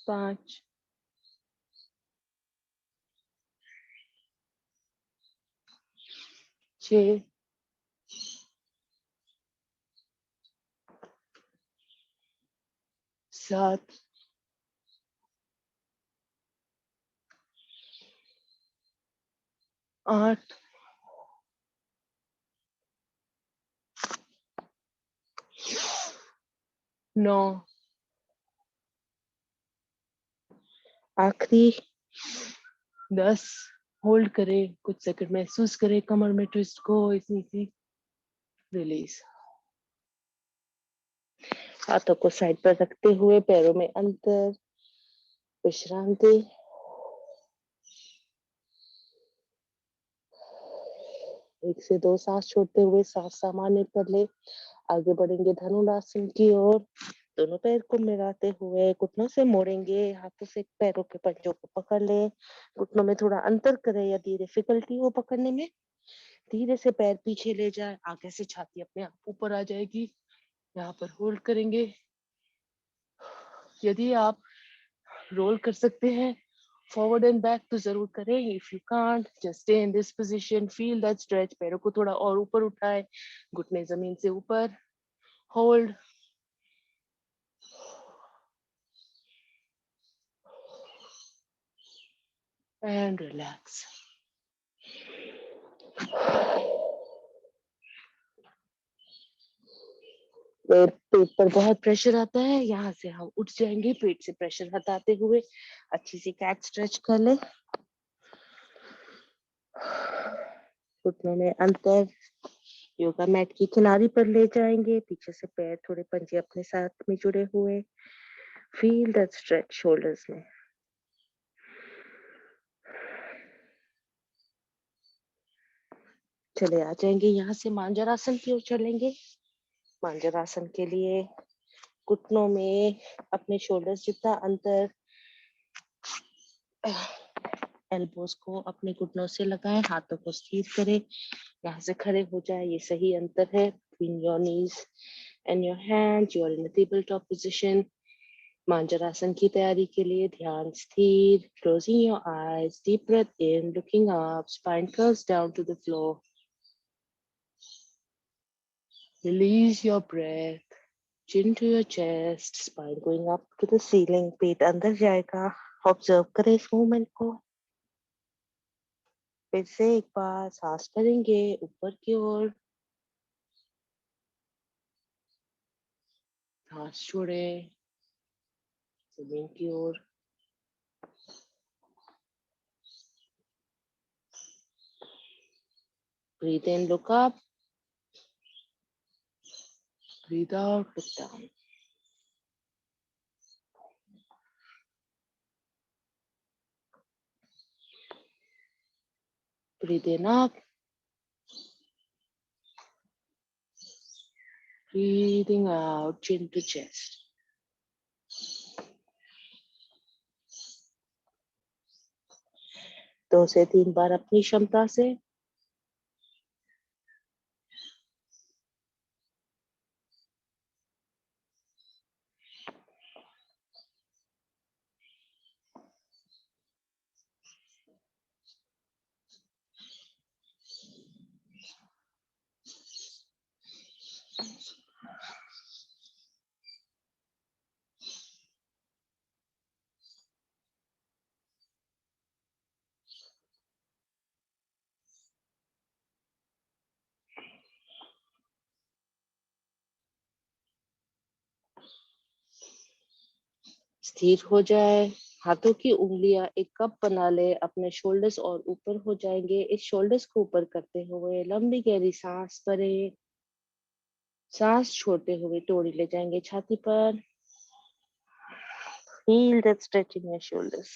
5 6 7 8 9। आखिरी 10। होल्ड करें, कुछ सेकंड महसूस करें कमर में ट्विस्ट को। इतनी सी रिलीज। हाथों को साइड पर रखते हुए पैरों में अंतर, विश्रांति। 1 से 2 सांस छोड़ते हुए सांस सामान्य कर ले। आगे बढ़ेंगे धनुरासन की ओर। दोनों पैर को मिलाते हुए घुटनों से मोड़ेंगे। हाथों से पैरों के पंजों को पकड़ ले। घुटनों में थोड़ा अंतर करें यदि डिफिकल्टी हो पकड़ने में। धीरे से पैर पीछे ले जाए, आगे से छाती अपने आप ऊपर आ जाएगी। यहाँ पर होल्ड करेंगे। यदि आप रोल कर सकते हैं फॉरवर्ड एंड बैक तो जरूर करें। If you can't, just stay in this position, feel that stretch. पैरों को थोड़ा और ऊपर उठाए, घुटने जमीन से ऊपर। Hold and relax. पेट पर बहुत प्रेशर आता है, यहाँ से हम उठ जाएंगे पेट से प्रेशर हटाते हुए। अच्छी सी कैट स्ट्रेच कर ले। घुटनों में अंतर, योगा मैट की किनारी पर ले जाएंगे। पीछे से पैर थोड़े पंजे अपने साथ में जुड़े हुए। फील दैट स्ट्रेच शोल्डर्स में। चले आ जाएंगे, यहाँ से मांजरासन की ओर चलेंगे। मांजरासन के लिए घुटनों में अपने शोल्डर्स जितना अंतर, एल्बोस को अपने घुटनों से लगाएं। हाथों को स्थिर करें, यहाँ से खड़े हो जाए। ये सही अंतर है between your knees and your hands. You are in a tabletop position. मांजरासन की तैयारी के लिए ध्यान स्थिर। Closing your eyes, deep breath in, looking up, spine curves down to the floor. Release your breath, chin to your chest, spine going up to the ceiling. पेट अंदर जाएगा। ऑब्जर्व करें इस मूवमेंट को। फिर से एक बार सांस भरेंगे ऊपर की ओर, सांस छोड़े जमीन की ओर। Breathe in, look up. Breathe out, look down. Breathe in up. Breathing out, chin to chest. दो से तीन बार अपनी क्षमता से। स्थिर हो जाए, हाथों की उंगलियां एक कप बना ले, अपने शोल्डर्स और ऊपर हो जाएंगे। इस शोल्डर्स को ऊपर करते हुए लंबी गहरी सांस भरें। सांस छोड़ते हुए टोड़ी ले जाएंगे छाती पर। Feel that stretch in your shoulders.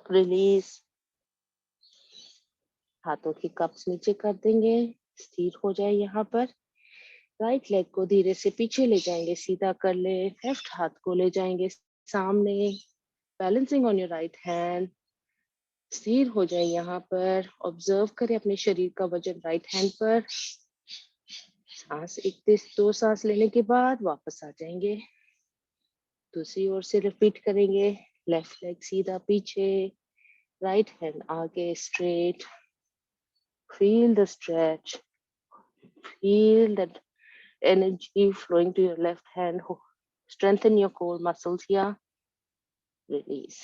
Release. हाथों की कप्स नीचे कर देंगे, स्थिर हो जाए यहाँ पर। राइट लेग को धीरे से पीछे ले जाएंगे, सीधा कर ले। लेफ्ट हाथ को ले जाएंगे सामने, balancing on your right hand. स्थिर हो जाए यहाँ पर। ऑब्जर्व करें अपने शरीर का वजन राइट हैंड पर। सांस एक दो सांस लेने के बाद वापस आ जाएंगे। दूसरी ओर से रिपीट करेंगे। लेफ्ट लेग सीधा पीछे, राइट हैंड आगे straight. Feel the stretch, feel that energy flowing to your left hand. Strengthen your core muscles here. Release.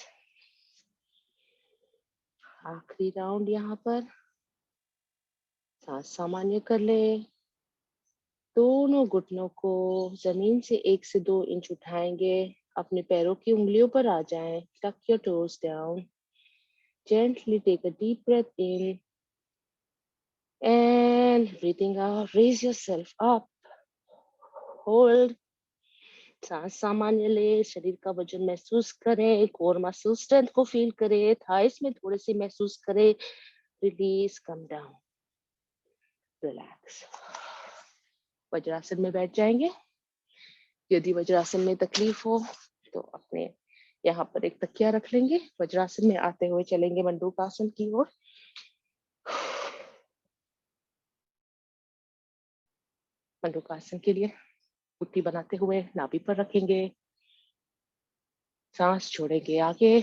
आखिरी राउंड यहाँ पर। सांस सामान्य कर ले। दोनों घुटनों को जमीन से 1 से 2 इंच उठाएंगे। अपने पैरों की उंगलियों पर आ जाएं। Tuck your toes down. Gently take a deep breath in and breathing out. Raise yourself up. Hold. सांस सामान्य ले, शरीर का वजन महसूस करें, कोर मसल स्ट्रेंथ को फील करें, थाइस में थोड़े से महसूस करें। Release, come down, relax. Vajrasana में बैठ जाएंगे। यदि वज्रासन में तकलीफ हो तो अपने यहाँ पर एक तकिया रख लेंगे। वज्रासन में आते हुए चलेंगे मंडूकासन की ओर। मंडूकासन के लिए मुट्ठी बनाते हुए नाभि पर रखेंगे। सांस छोड़ेंगे आगे।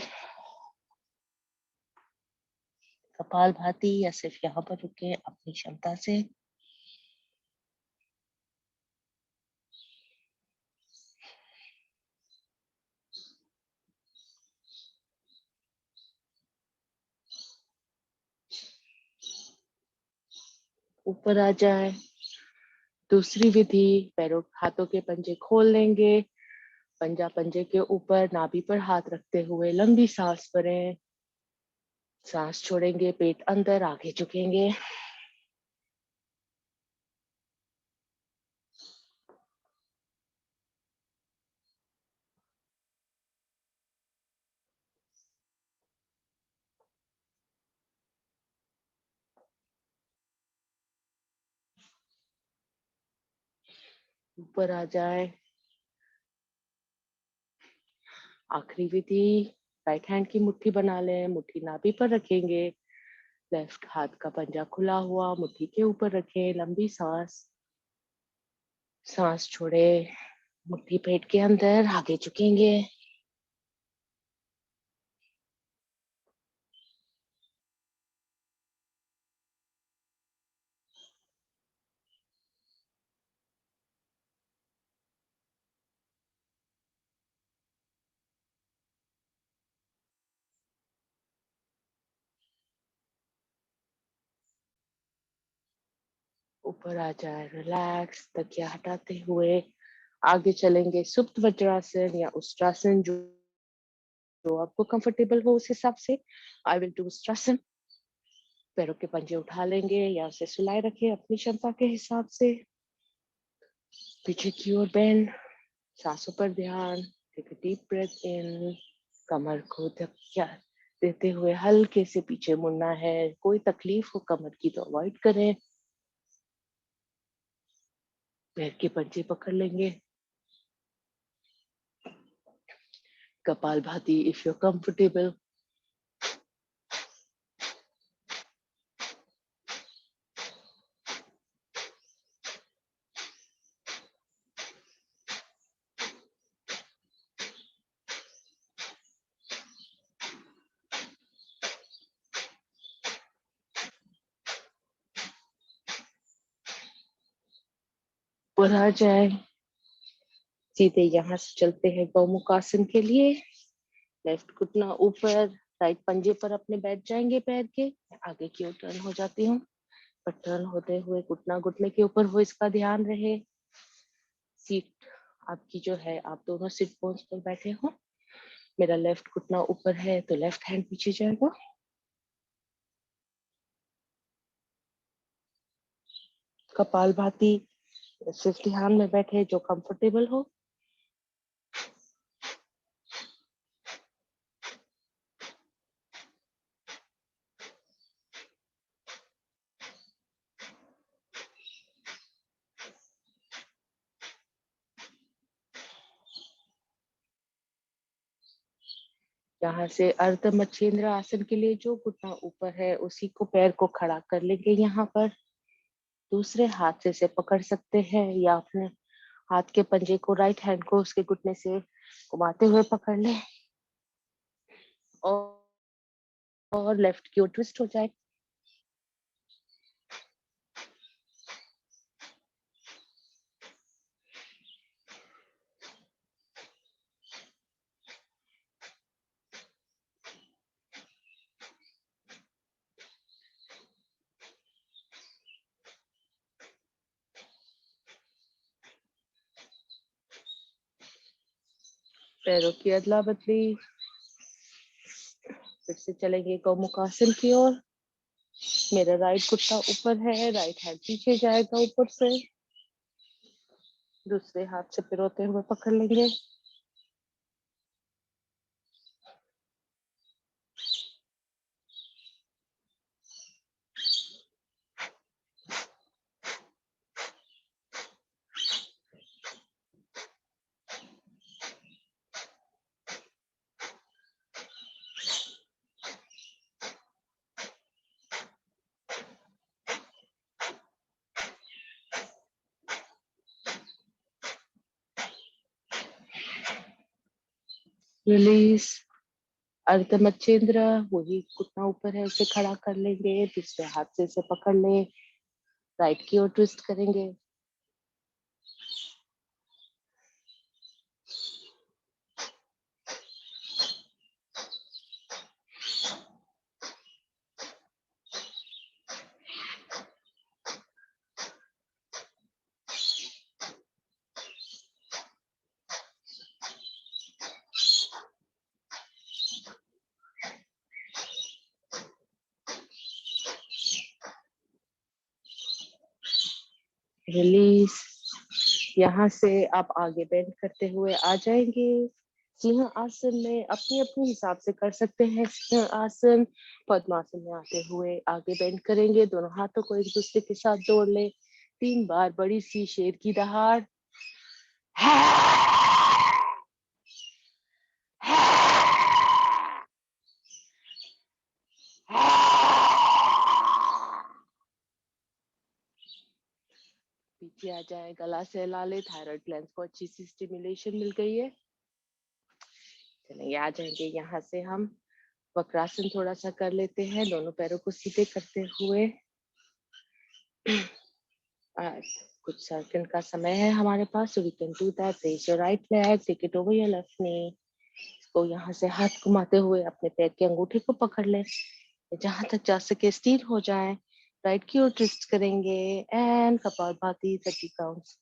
कपाल भाती या सिर्फ यहाँ पर रुके अपनी क्षमता से। ऊपर आ जाए। दूसरी विधि, पैरों हाथों के पंजे खोल लेंगे। पंजा पंजे के ऊपर, नाभि पर हाथ रखते हुए लंबी सांस भरें। सांस छोड़ेंगे, पेट अंदर, आगे झुकेंगे। ऊपर आ जाए। आखिरी विधि, राइट हैंड की मुट्ठी बना लें, मुट्ठी नाभि पर रखेंगे। लेफ्ट हाथ का पंजा खुला हुआ मुट्ठी के ऊपर रखें। लंबी सांस। सांस छोड़े, मुट्ठी पेट के अंदर, आगे झुकेंगे। ऊपर आ जाए, रिलैक्स। तकिया हटाते हुए आगे चलेंगे। सुप्त वज्रासन या उष्ट्रासन, जो आपको कंफर्टेबल हो उस हिसाब से। I will do Ushtrasana. पैरों के पंजे उठा लेंगे या उसे सुलाए रखें अपनी क्षमता के हिसाब से। पीछे की ओर बेंड, सांसों पर ध्यान। टेक अ डीप ब्रेथ इन। कमर को धक्का देते हुए हल्के से पीछे मुड़ना है। कोई तकलीफ हो कमर की तो अवॉइड करें। पैर के पंजे पकड़ लेंगे। कपाल भाती इफ यू कंफर्टेबल। ऊपर आ जाए। सीधे यहाँ से चलते हैं गौमुखासन के लिए। लेफ्ट घुटना ऊपर, राइट पंजे पर अपने बैठ जाएंगे पैर के। आगे की ओर टर्न हो जाती हूँ। पर टर्न होते हुए घुटना घुटने के ऊपर हो, इसका ध्यान रहे। सीट आपकी जो है, आप दोनों सिट बोन्स पर बैठे हो। मेरा लेफ्ट घुटना ऊपर है तो लेफ्ट हैंड पीछे जाएगा। कपालभाति सिर्फ ध्यान में बैठे जो कंफर्टेबल हो। यहाँ से अर्ध मच्छिंद्र आसन के लिए जो घुटना ऊपर है उसी को पैर को खड़ा कर लेंगे। यहाँ पर दूसरे हाथ से इसे पकड़ सकते हैं या अपने हाथ के पंजे को, राइट हैंड को उसके घुटने से घुमाते हुए पकड़ ले और लेफ्ट की ओर ट्विस्ट हो जाए। पैरों की अदला बदली। फिर से चलेंगे गौमुखासन की ओर। मेरा राइट घुटना ऊपर है, राइट हैंड पीछे जाएगा ऊपर से। दूसरे हाथ से पिरोते हुए पकड़ लेंगे। रिलीज। अर्ध मच्छिंद्र, वही घुटना ऊपर है उसे खड़ा कर लेंगे। दूसरे हाथ से इसे पकड़ ले, राइट की ओर ट्विस्ट करेंगे। रिलीज। यहाँ से आप आगे बेंड करते हुए आ जाएंगे। सिंह आसन में अपनी अपनी हिसाब से कर सकते हैं। सिंह आसन, पद्मासन में आते हुए आगे बेंड करेंगे। दोनों हाथों को एक दूसरे के साथ जोड़ ले। 3 बार बड़ी सी शेर की दहाड़। पीछे आ जाए, गला सहला ले। थायराइड ग्लैंड को अच्छी सी स्टिमुलेशन मिल गई है। चलेंगे, आ जाएंगे। यहाँ से हम वक्रासन थोड़ा सा कर लेते हैं, दोनों पैरों को सीधे करते हुए। कुछ सेकंड का समय है हमारे पास, so we can do that. Raise your right leg, take it over your left knee. इसको यहाँ से हाथ घुमाते हुए अपने पैर के अंगूठे को पकड़ ले, जहां तक जा सके स्थिर हो जाए। राइट की ओर ट्विस्ट करेंगे एंड कपालभाति 30 काउंट्स।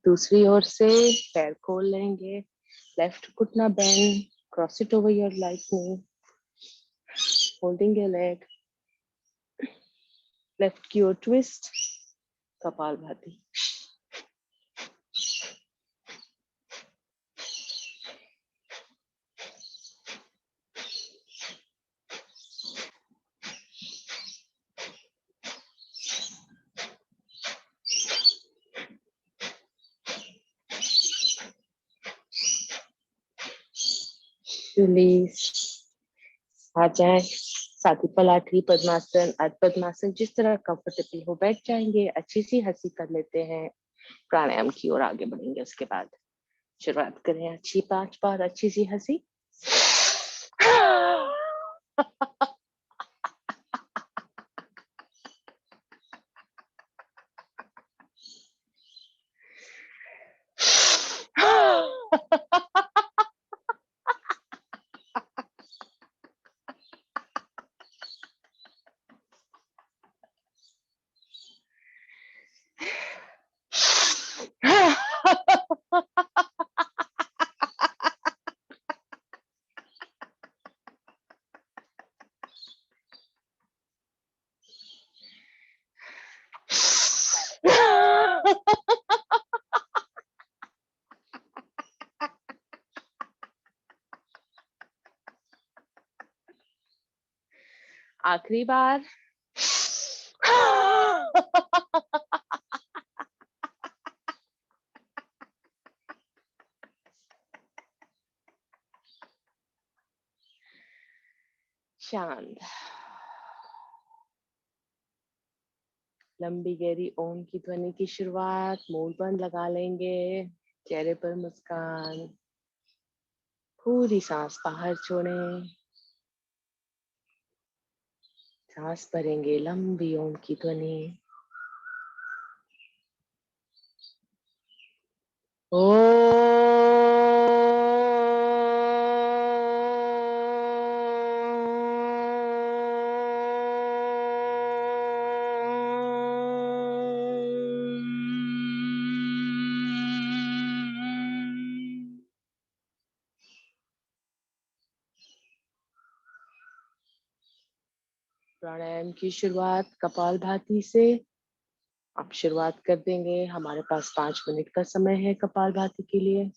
दूसरी ओर से पैर खोल लेंगे। लेफ्ट घुटना bend, cross it over your right knee, holding your leg. Left की ओर ट्विस्ट, कपालभाति। रिलीज। आ जाए, साथी पलाठी, पद्मासन, अर्ध पद्मासन, जिस तरह कंफर्टेबल हो बैठ जाएंगे। अच्छी सी हंसी कर लेते हैं, प्राणायाम की ओर आगे बढ़ेंगे। उसके बाद शुरुआत करें अच्छी 5 बार अच्छी सी हंसी। आखिरी बार। शांत। लंबी गहरी ओम की ध्वनि की शुरुआत। मुंह बंद लगा लेंगे, चेहरे पर मुस्कान। पूरी सांस बाहर छोड़ें। सांस भरेंगे लंबी ओम की ध्वनि। प्राणायाम की शुरुआत कपालभाति से। आप शुरुआत कर देंगे। हमारे पास 5 मिनट का समय है कपालभाति के लिए।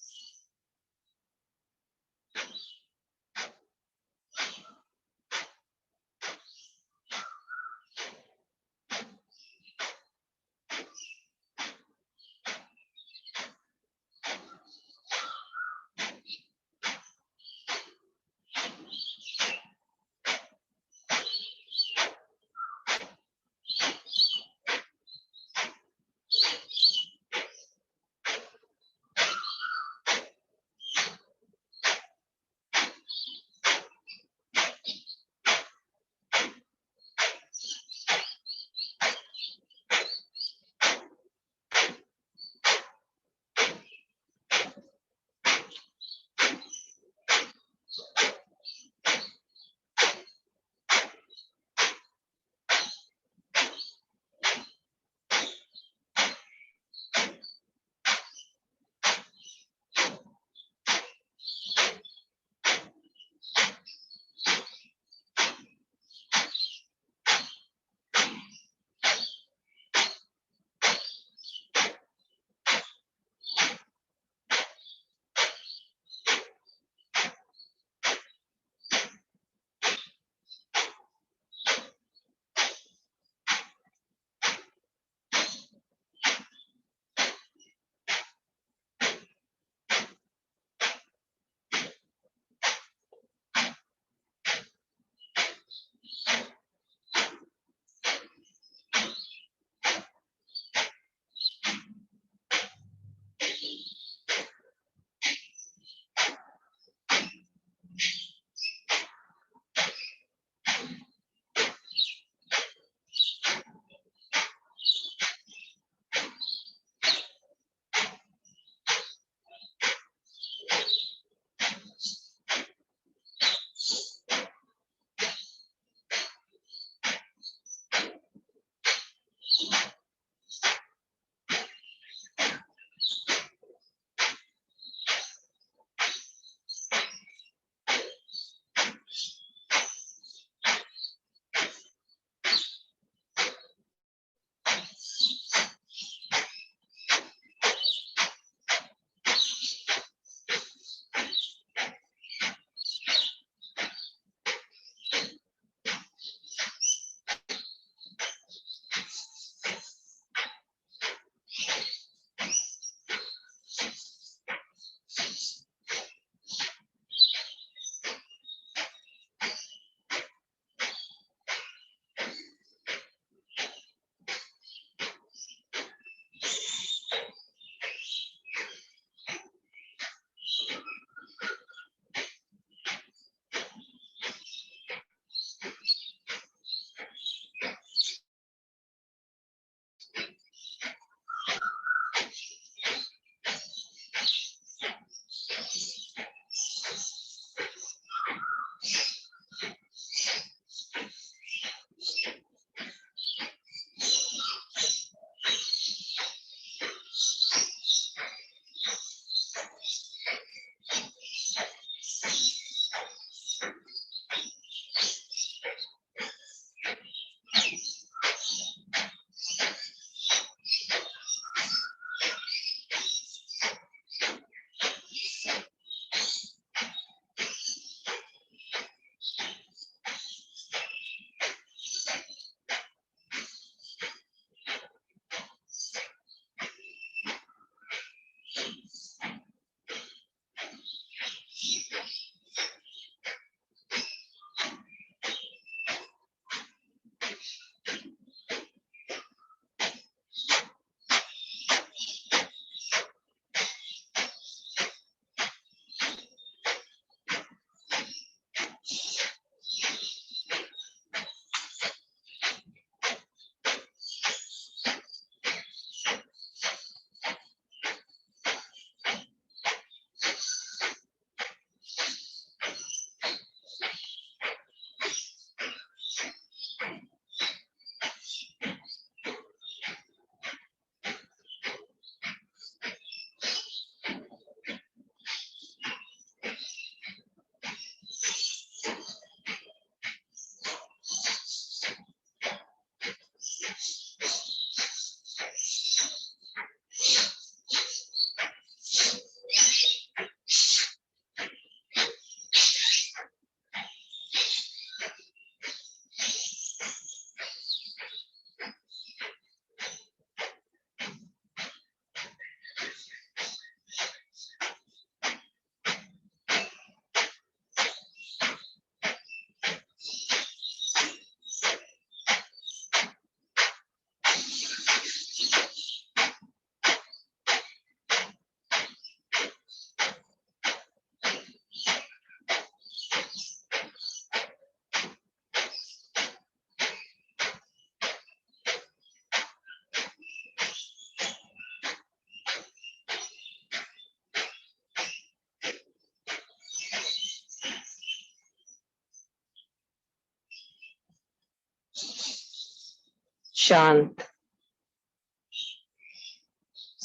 शांत,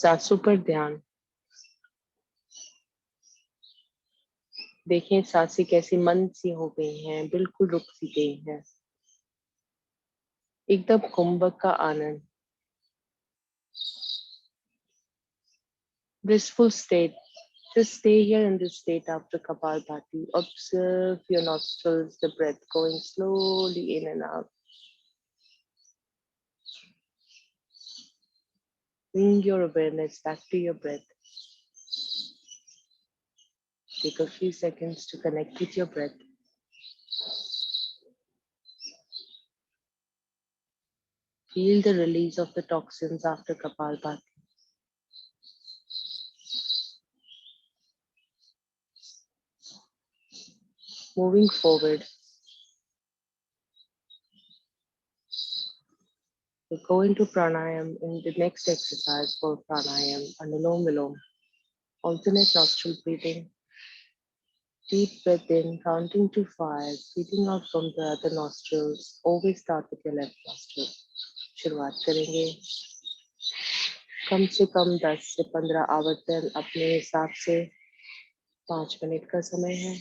सांसों पर ध्यान। देखें सांसें कैसी मंद सी हो गई हैं, बिल्कुल रुक सी गई हैं। एकदम कुंभक का आनंद। Blissful state. Just stay here in this state after Kapalbhati. Observe your nostrils, the breath going slowly in and out. Bring your awareness back to your breath. Take a few seconds to connect with your breath. Feel the release of the toxins after Kapalbhati. Moving forward, we go into pranayam in the next exercise called pranayam, Anulom Vilom. Alternate nostril breathing. Deep breath in, counting to 5, breathing out from the other nostrils. Always start with your left nostril. शुरुआत करेंगे। कम से कम 10 से 15 आवर्तन अपने हिसाब से। 5 मिनट का समय है।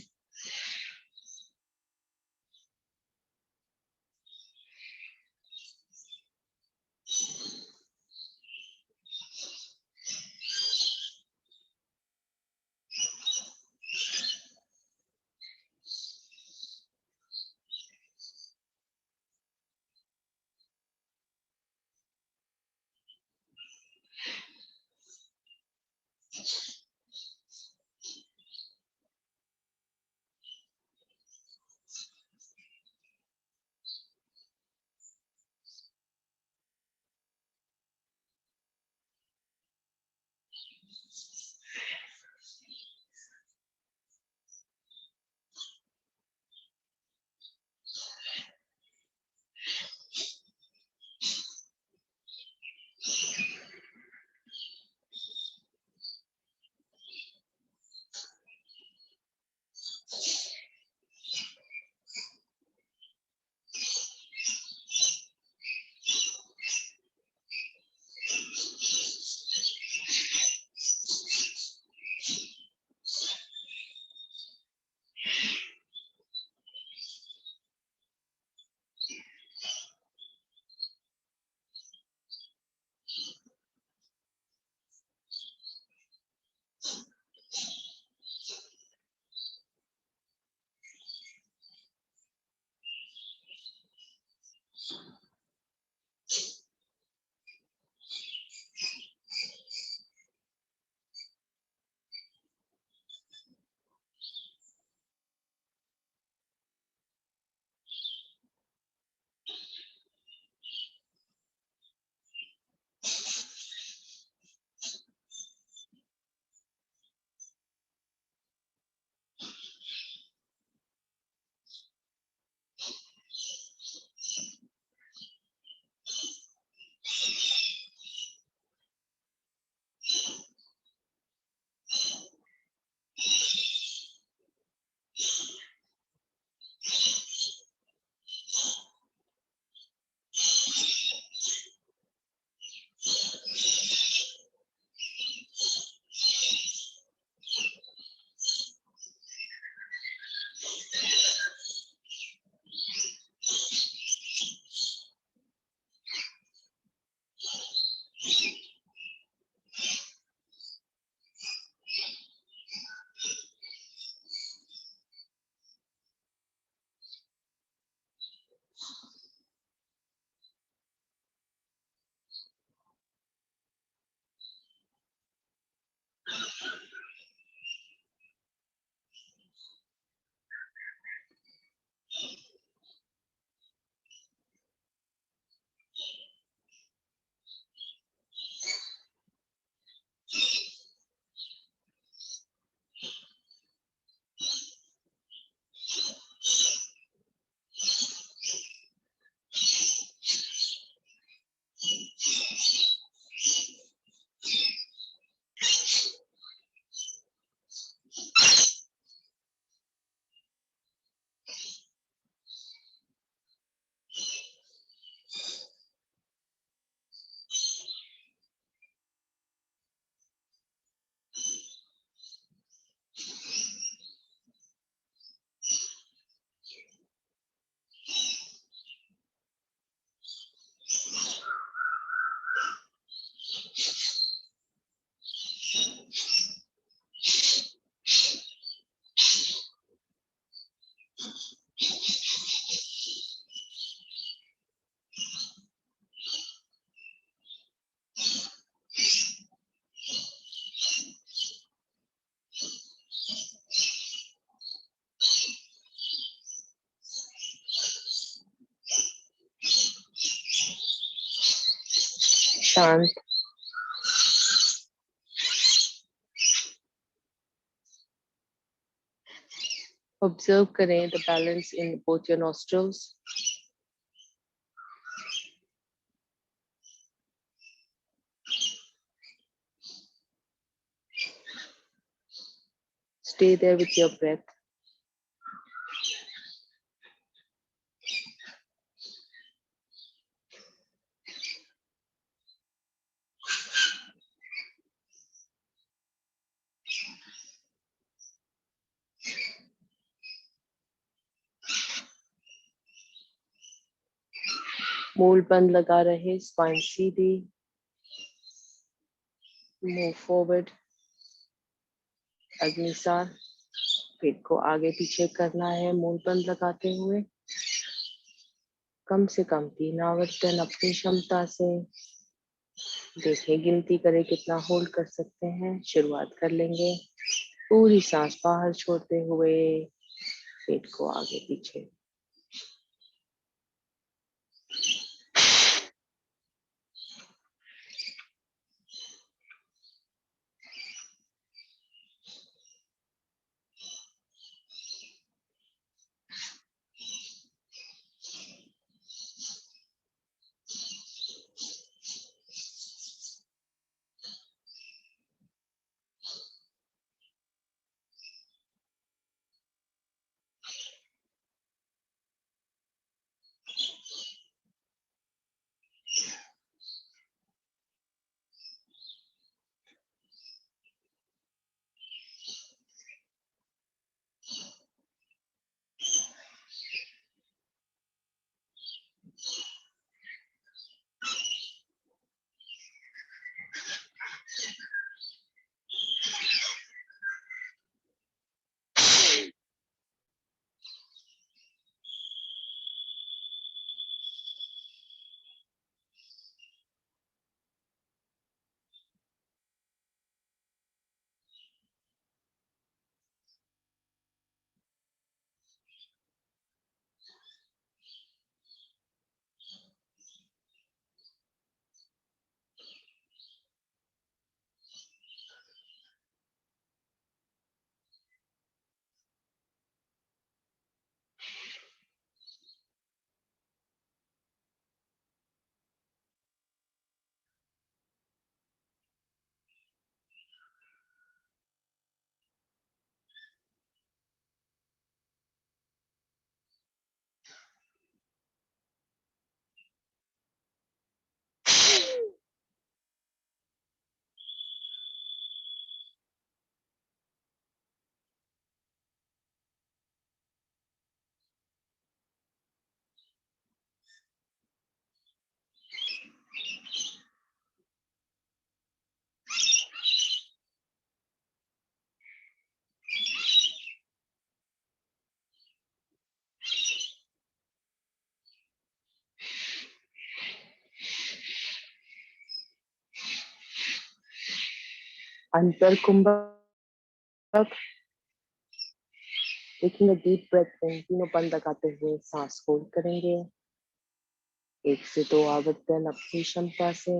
शांत। ऑब्जर्व करें the balance in both your nostrils. Stay there with your breath. मूल बंद लगा रहे, स्पाइन सीधी। Move forward. अग्निसार। पेट को आगे पीछे करना है मूल बंद लगाते हुए। कम से कम 3 आवर्तन अपनी क्षमता से। देखें, गिनती करें कितना होल्ड कर सकते हैं। शुरुआत कर लेंगे। पूरी सांस बाहर छोड़ते हुए पेट को आगे पीछे। अंतर कुंभक। टेकिंग अ डीप ब्रेथ इन, तीनों बंद लगाते हुए सांस होल्ड करेंगे। 1 से 2 आवर्तन अपनी क्षमता से।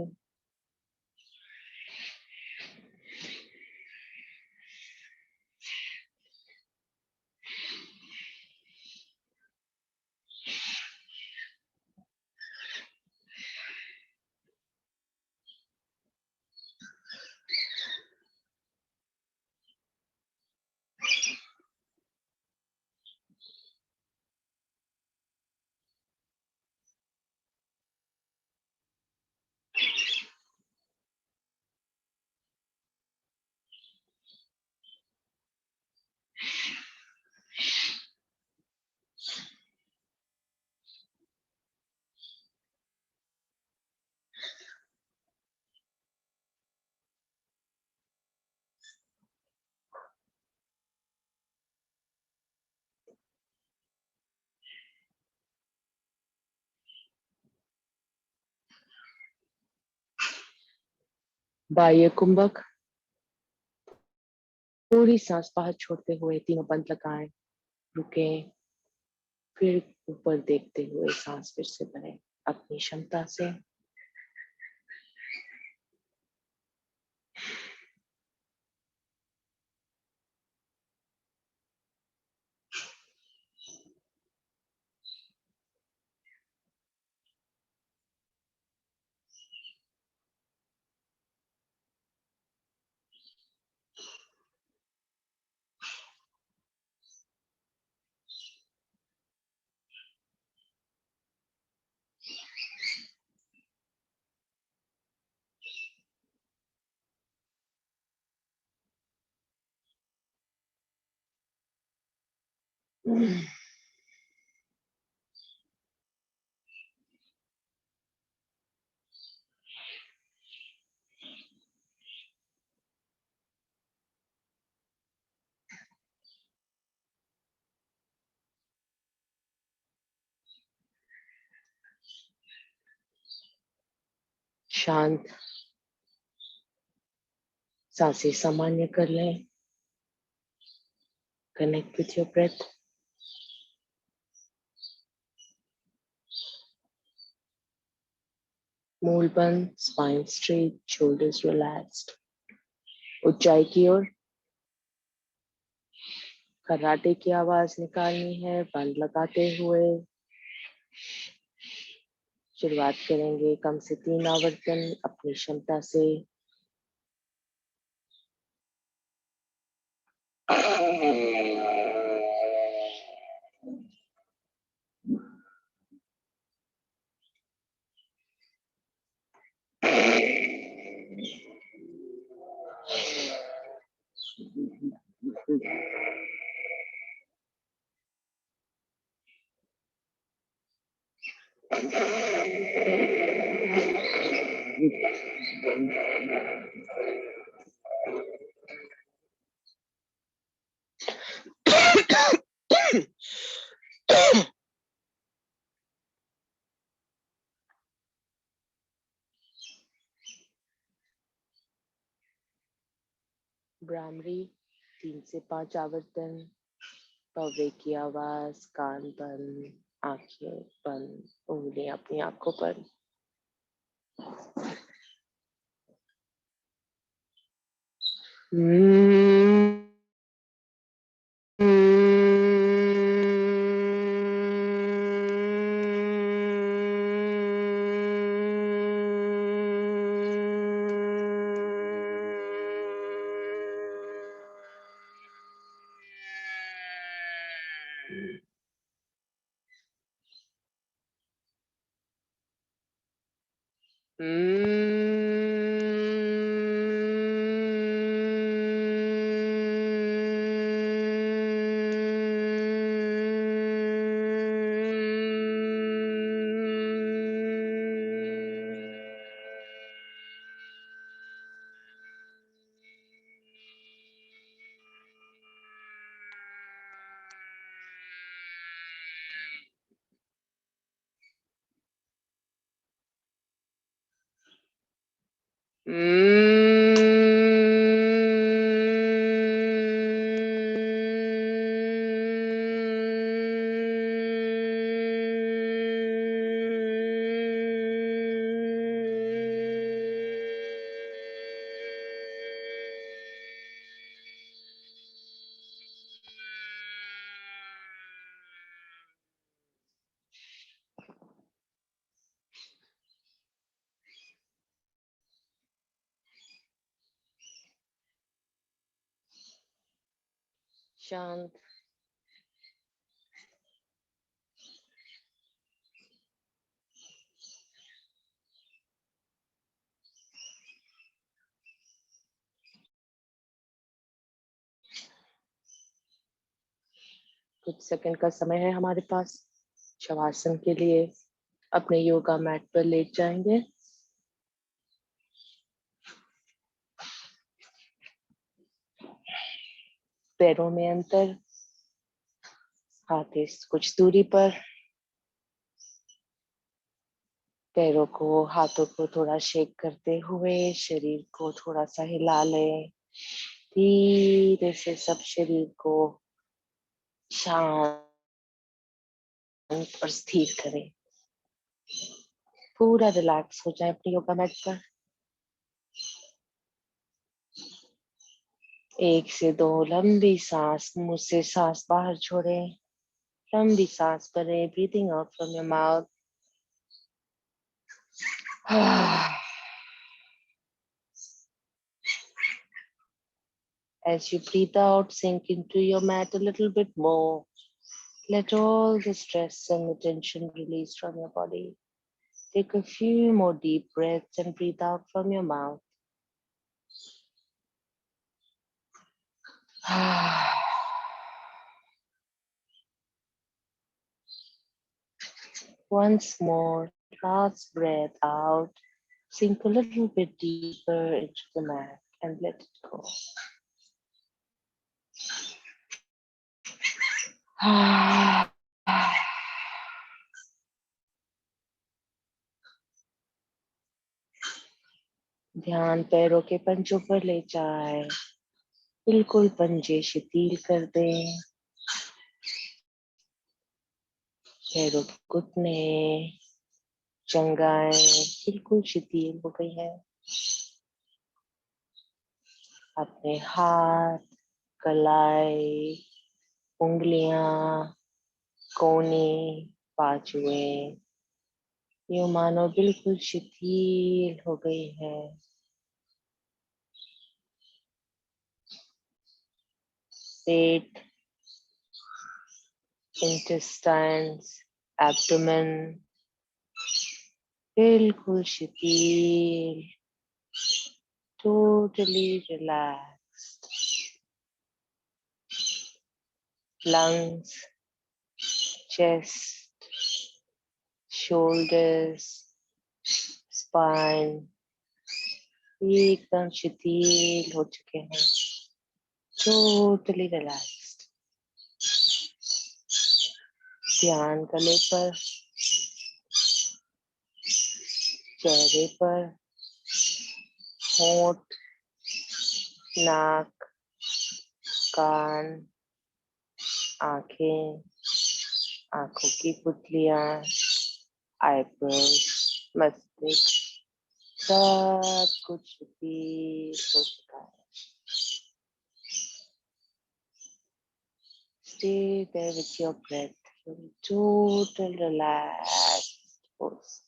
बाह्य कुंभक। पूरी सांस बाहर छोड़ते हुए तीनों बंद लगाएं। रुके। फिर ऊपर देखते हुए सांस फिर से भरें अपनी क्षमता से। शांत सांसें सामान्य कर लें. Connect with your breath. मूल बंद, spine straight, shoulders relaxed. ऊंचाई की ओर खर्राटे की आवाज निकालनी है बंद लगाते हुए. शुरुआत करेंगे कम से 3 आवर्तन अपनी क्षमता से. भ्रामरी 3 से 5 आवर्तन. कौवे की आवाज, कान बंद, आंखें बंद, उंगलियां अपनी आंखों पर. शांत. कुछ सेकंड का समय है हमारे पास. शवासन के लिए अपने योगा मैट पर लेट जाएंगे. पैरों में अंतर, हाथ कुछ दूरी पर. पैरों को, हाथों को थोड़ा शेक करते हुए शरीर को थोड़ा सा हिला लें. धीरे से सब शरीर को शांत और स्थिर करें. पूरा रिलैक्स हो जाए अपनी योगा मैट पर. 1 से 2 लंबी सांस, मुंह से सांस बाहर छोड़ें. लंबी सांस भरें. Breathing out from your mouth. As you breathe out, sink into your mat a little bit more. Let all the stress and the tension release from your body. Take a few more deep breaths and breathe out from your mouth. Once more, last breath out. Sink a little bit deeper into the mat and let it go. ध्यान पैरों के पंजों पर ले जाए, बिल्कुल पंजे शिथिल कर दें। पैरों के घुटने, जंघाएं बिल्कुल शिथिल हो गई है। अपने हाथ, कलाई, उंगलियां, कोहनी, बाजुए यूं मानो बिल्कुल शिथिल हो गई है। पेट, intestines, abdomen बिल्कुल शिथिल, totally relaxed. Lungs, chest, shoulders, spine एकदम शिथिल हो चुके हैं, totally relaxed. ध्यान गले पर, चेहरे पर, होंठ, नाक, कान, आंखें, आंखों की पुतलियां, आईब्रोज, मस्तिष्क सब कुछ शिथिल हो चुका है. Stay there with your breath, total relaxed pose.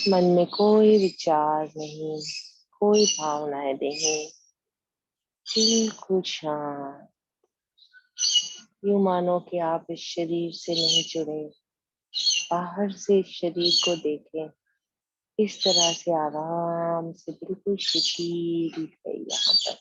मन में कोई विचार नहीं, कोई भावनाएं नहीं, बिल्कुल शांत. यूं मानो कि आप इस शरीर से नहीं जुड़े, बाहर से इस शरीर को देखें. इस तरह से आराम से बिल्कुल शिथिल है यहाँ पर.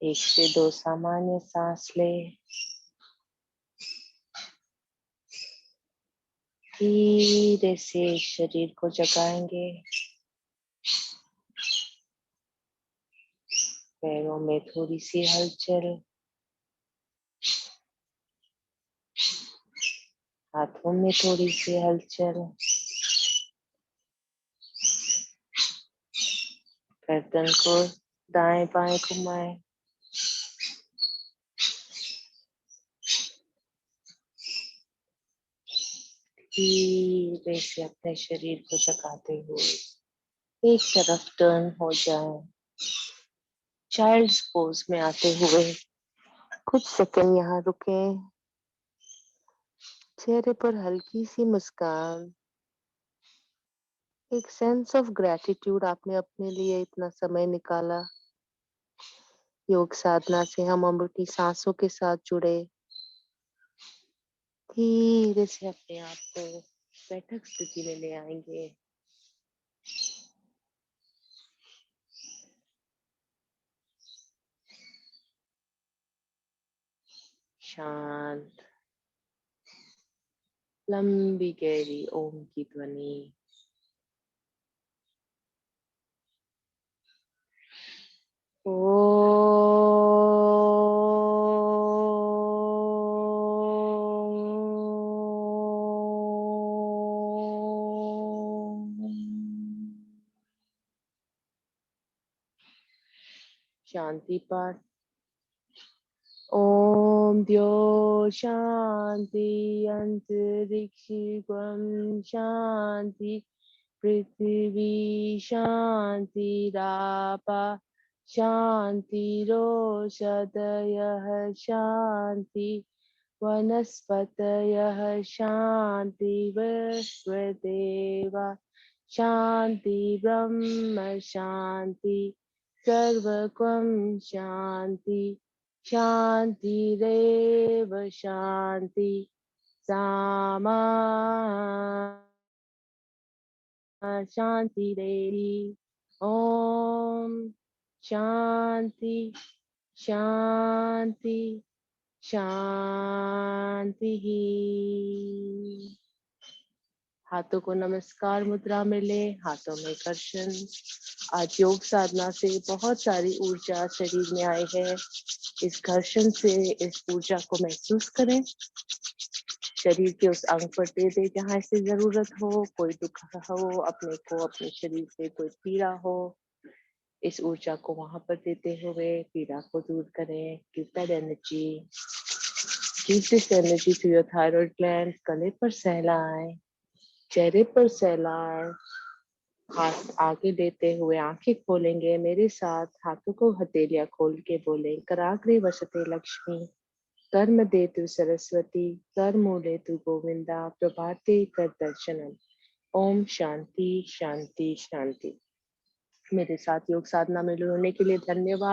एक से दो सामान्य सांस ले. धीरे से शरीर को जगाएंगे. पैरों में थोड़ी सी हलचल, हाथों में थोड़ी सी हलचल, गर्दन को दाएं बाएं घुमाएं. धीरे से अपने शरीर को जगाते हुए एक तरफ टर्न हो जाए. चाइल्ड्स पोज में आते हुए कुछ सेकंड यहाँ रुके. चेहरे पर हल्की सी मुस्कान, एक सेंस ऑफ ग्रेटिट्यूड. आपने अपने लिए इतना समय निकाला. योग साधना से हम अपनी सांसों के साथ जुड़े. धीरे से अपने आप को बैठक स्थिति में ले आएंगे. शांत, लंबी गहरी ओम की ध्वनि. शांति पाठ. ओम द्यो शांति अंतरिक्षं शांति पृथ्वी शांतिरापा शांतिरोषधयः शांति वनस्पतयः शांति विश्वदेवा शांति ब्रह्म शांति सर्वकं शान्ति शान्तिरेव शान्ति सामा शान्तिरेवि। ॐ शान्ति शान्ति शान्तिः। हाथों को नमस्कार मुद्रा में ले, हाथों में कर्षण। आज योग साधना से बहुत सारी ऊर्जा शरीर में आई है। इस घर्षण से इस ऊर्जा को महसूस करें। शरीर के उस अंग पर दे दे जहाँ इसे जरूरत हो। कोई दुख हो अपने को, अपने शरीर से कोई पीड़ा हो, इस ऊर्जा को वहां पर देते हुए पीड़ा को दूर करें। Give that energy, give this energy to your thyroid gland. गले पर सहलाएं, चेहरे पर सहलाएं। हाथ आगे लेते हुए आंखें खोलेंगे मेरे साथ। हाथों को हथेलियां खोल के बोले, कराग्रे वसते लक्ष्मी, कर्म दे तु सरस्वती, कर मूले तु गोविंदा, प्रभाते कर दर्शनम। ओम शांति शांति शांति। मेरे साथ योग साधना में जुड़ने के लिए धन्यवाद।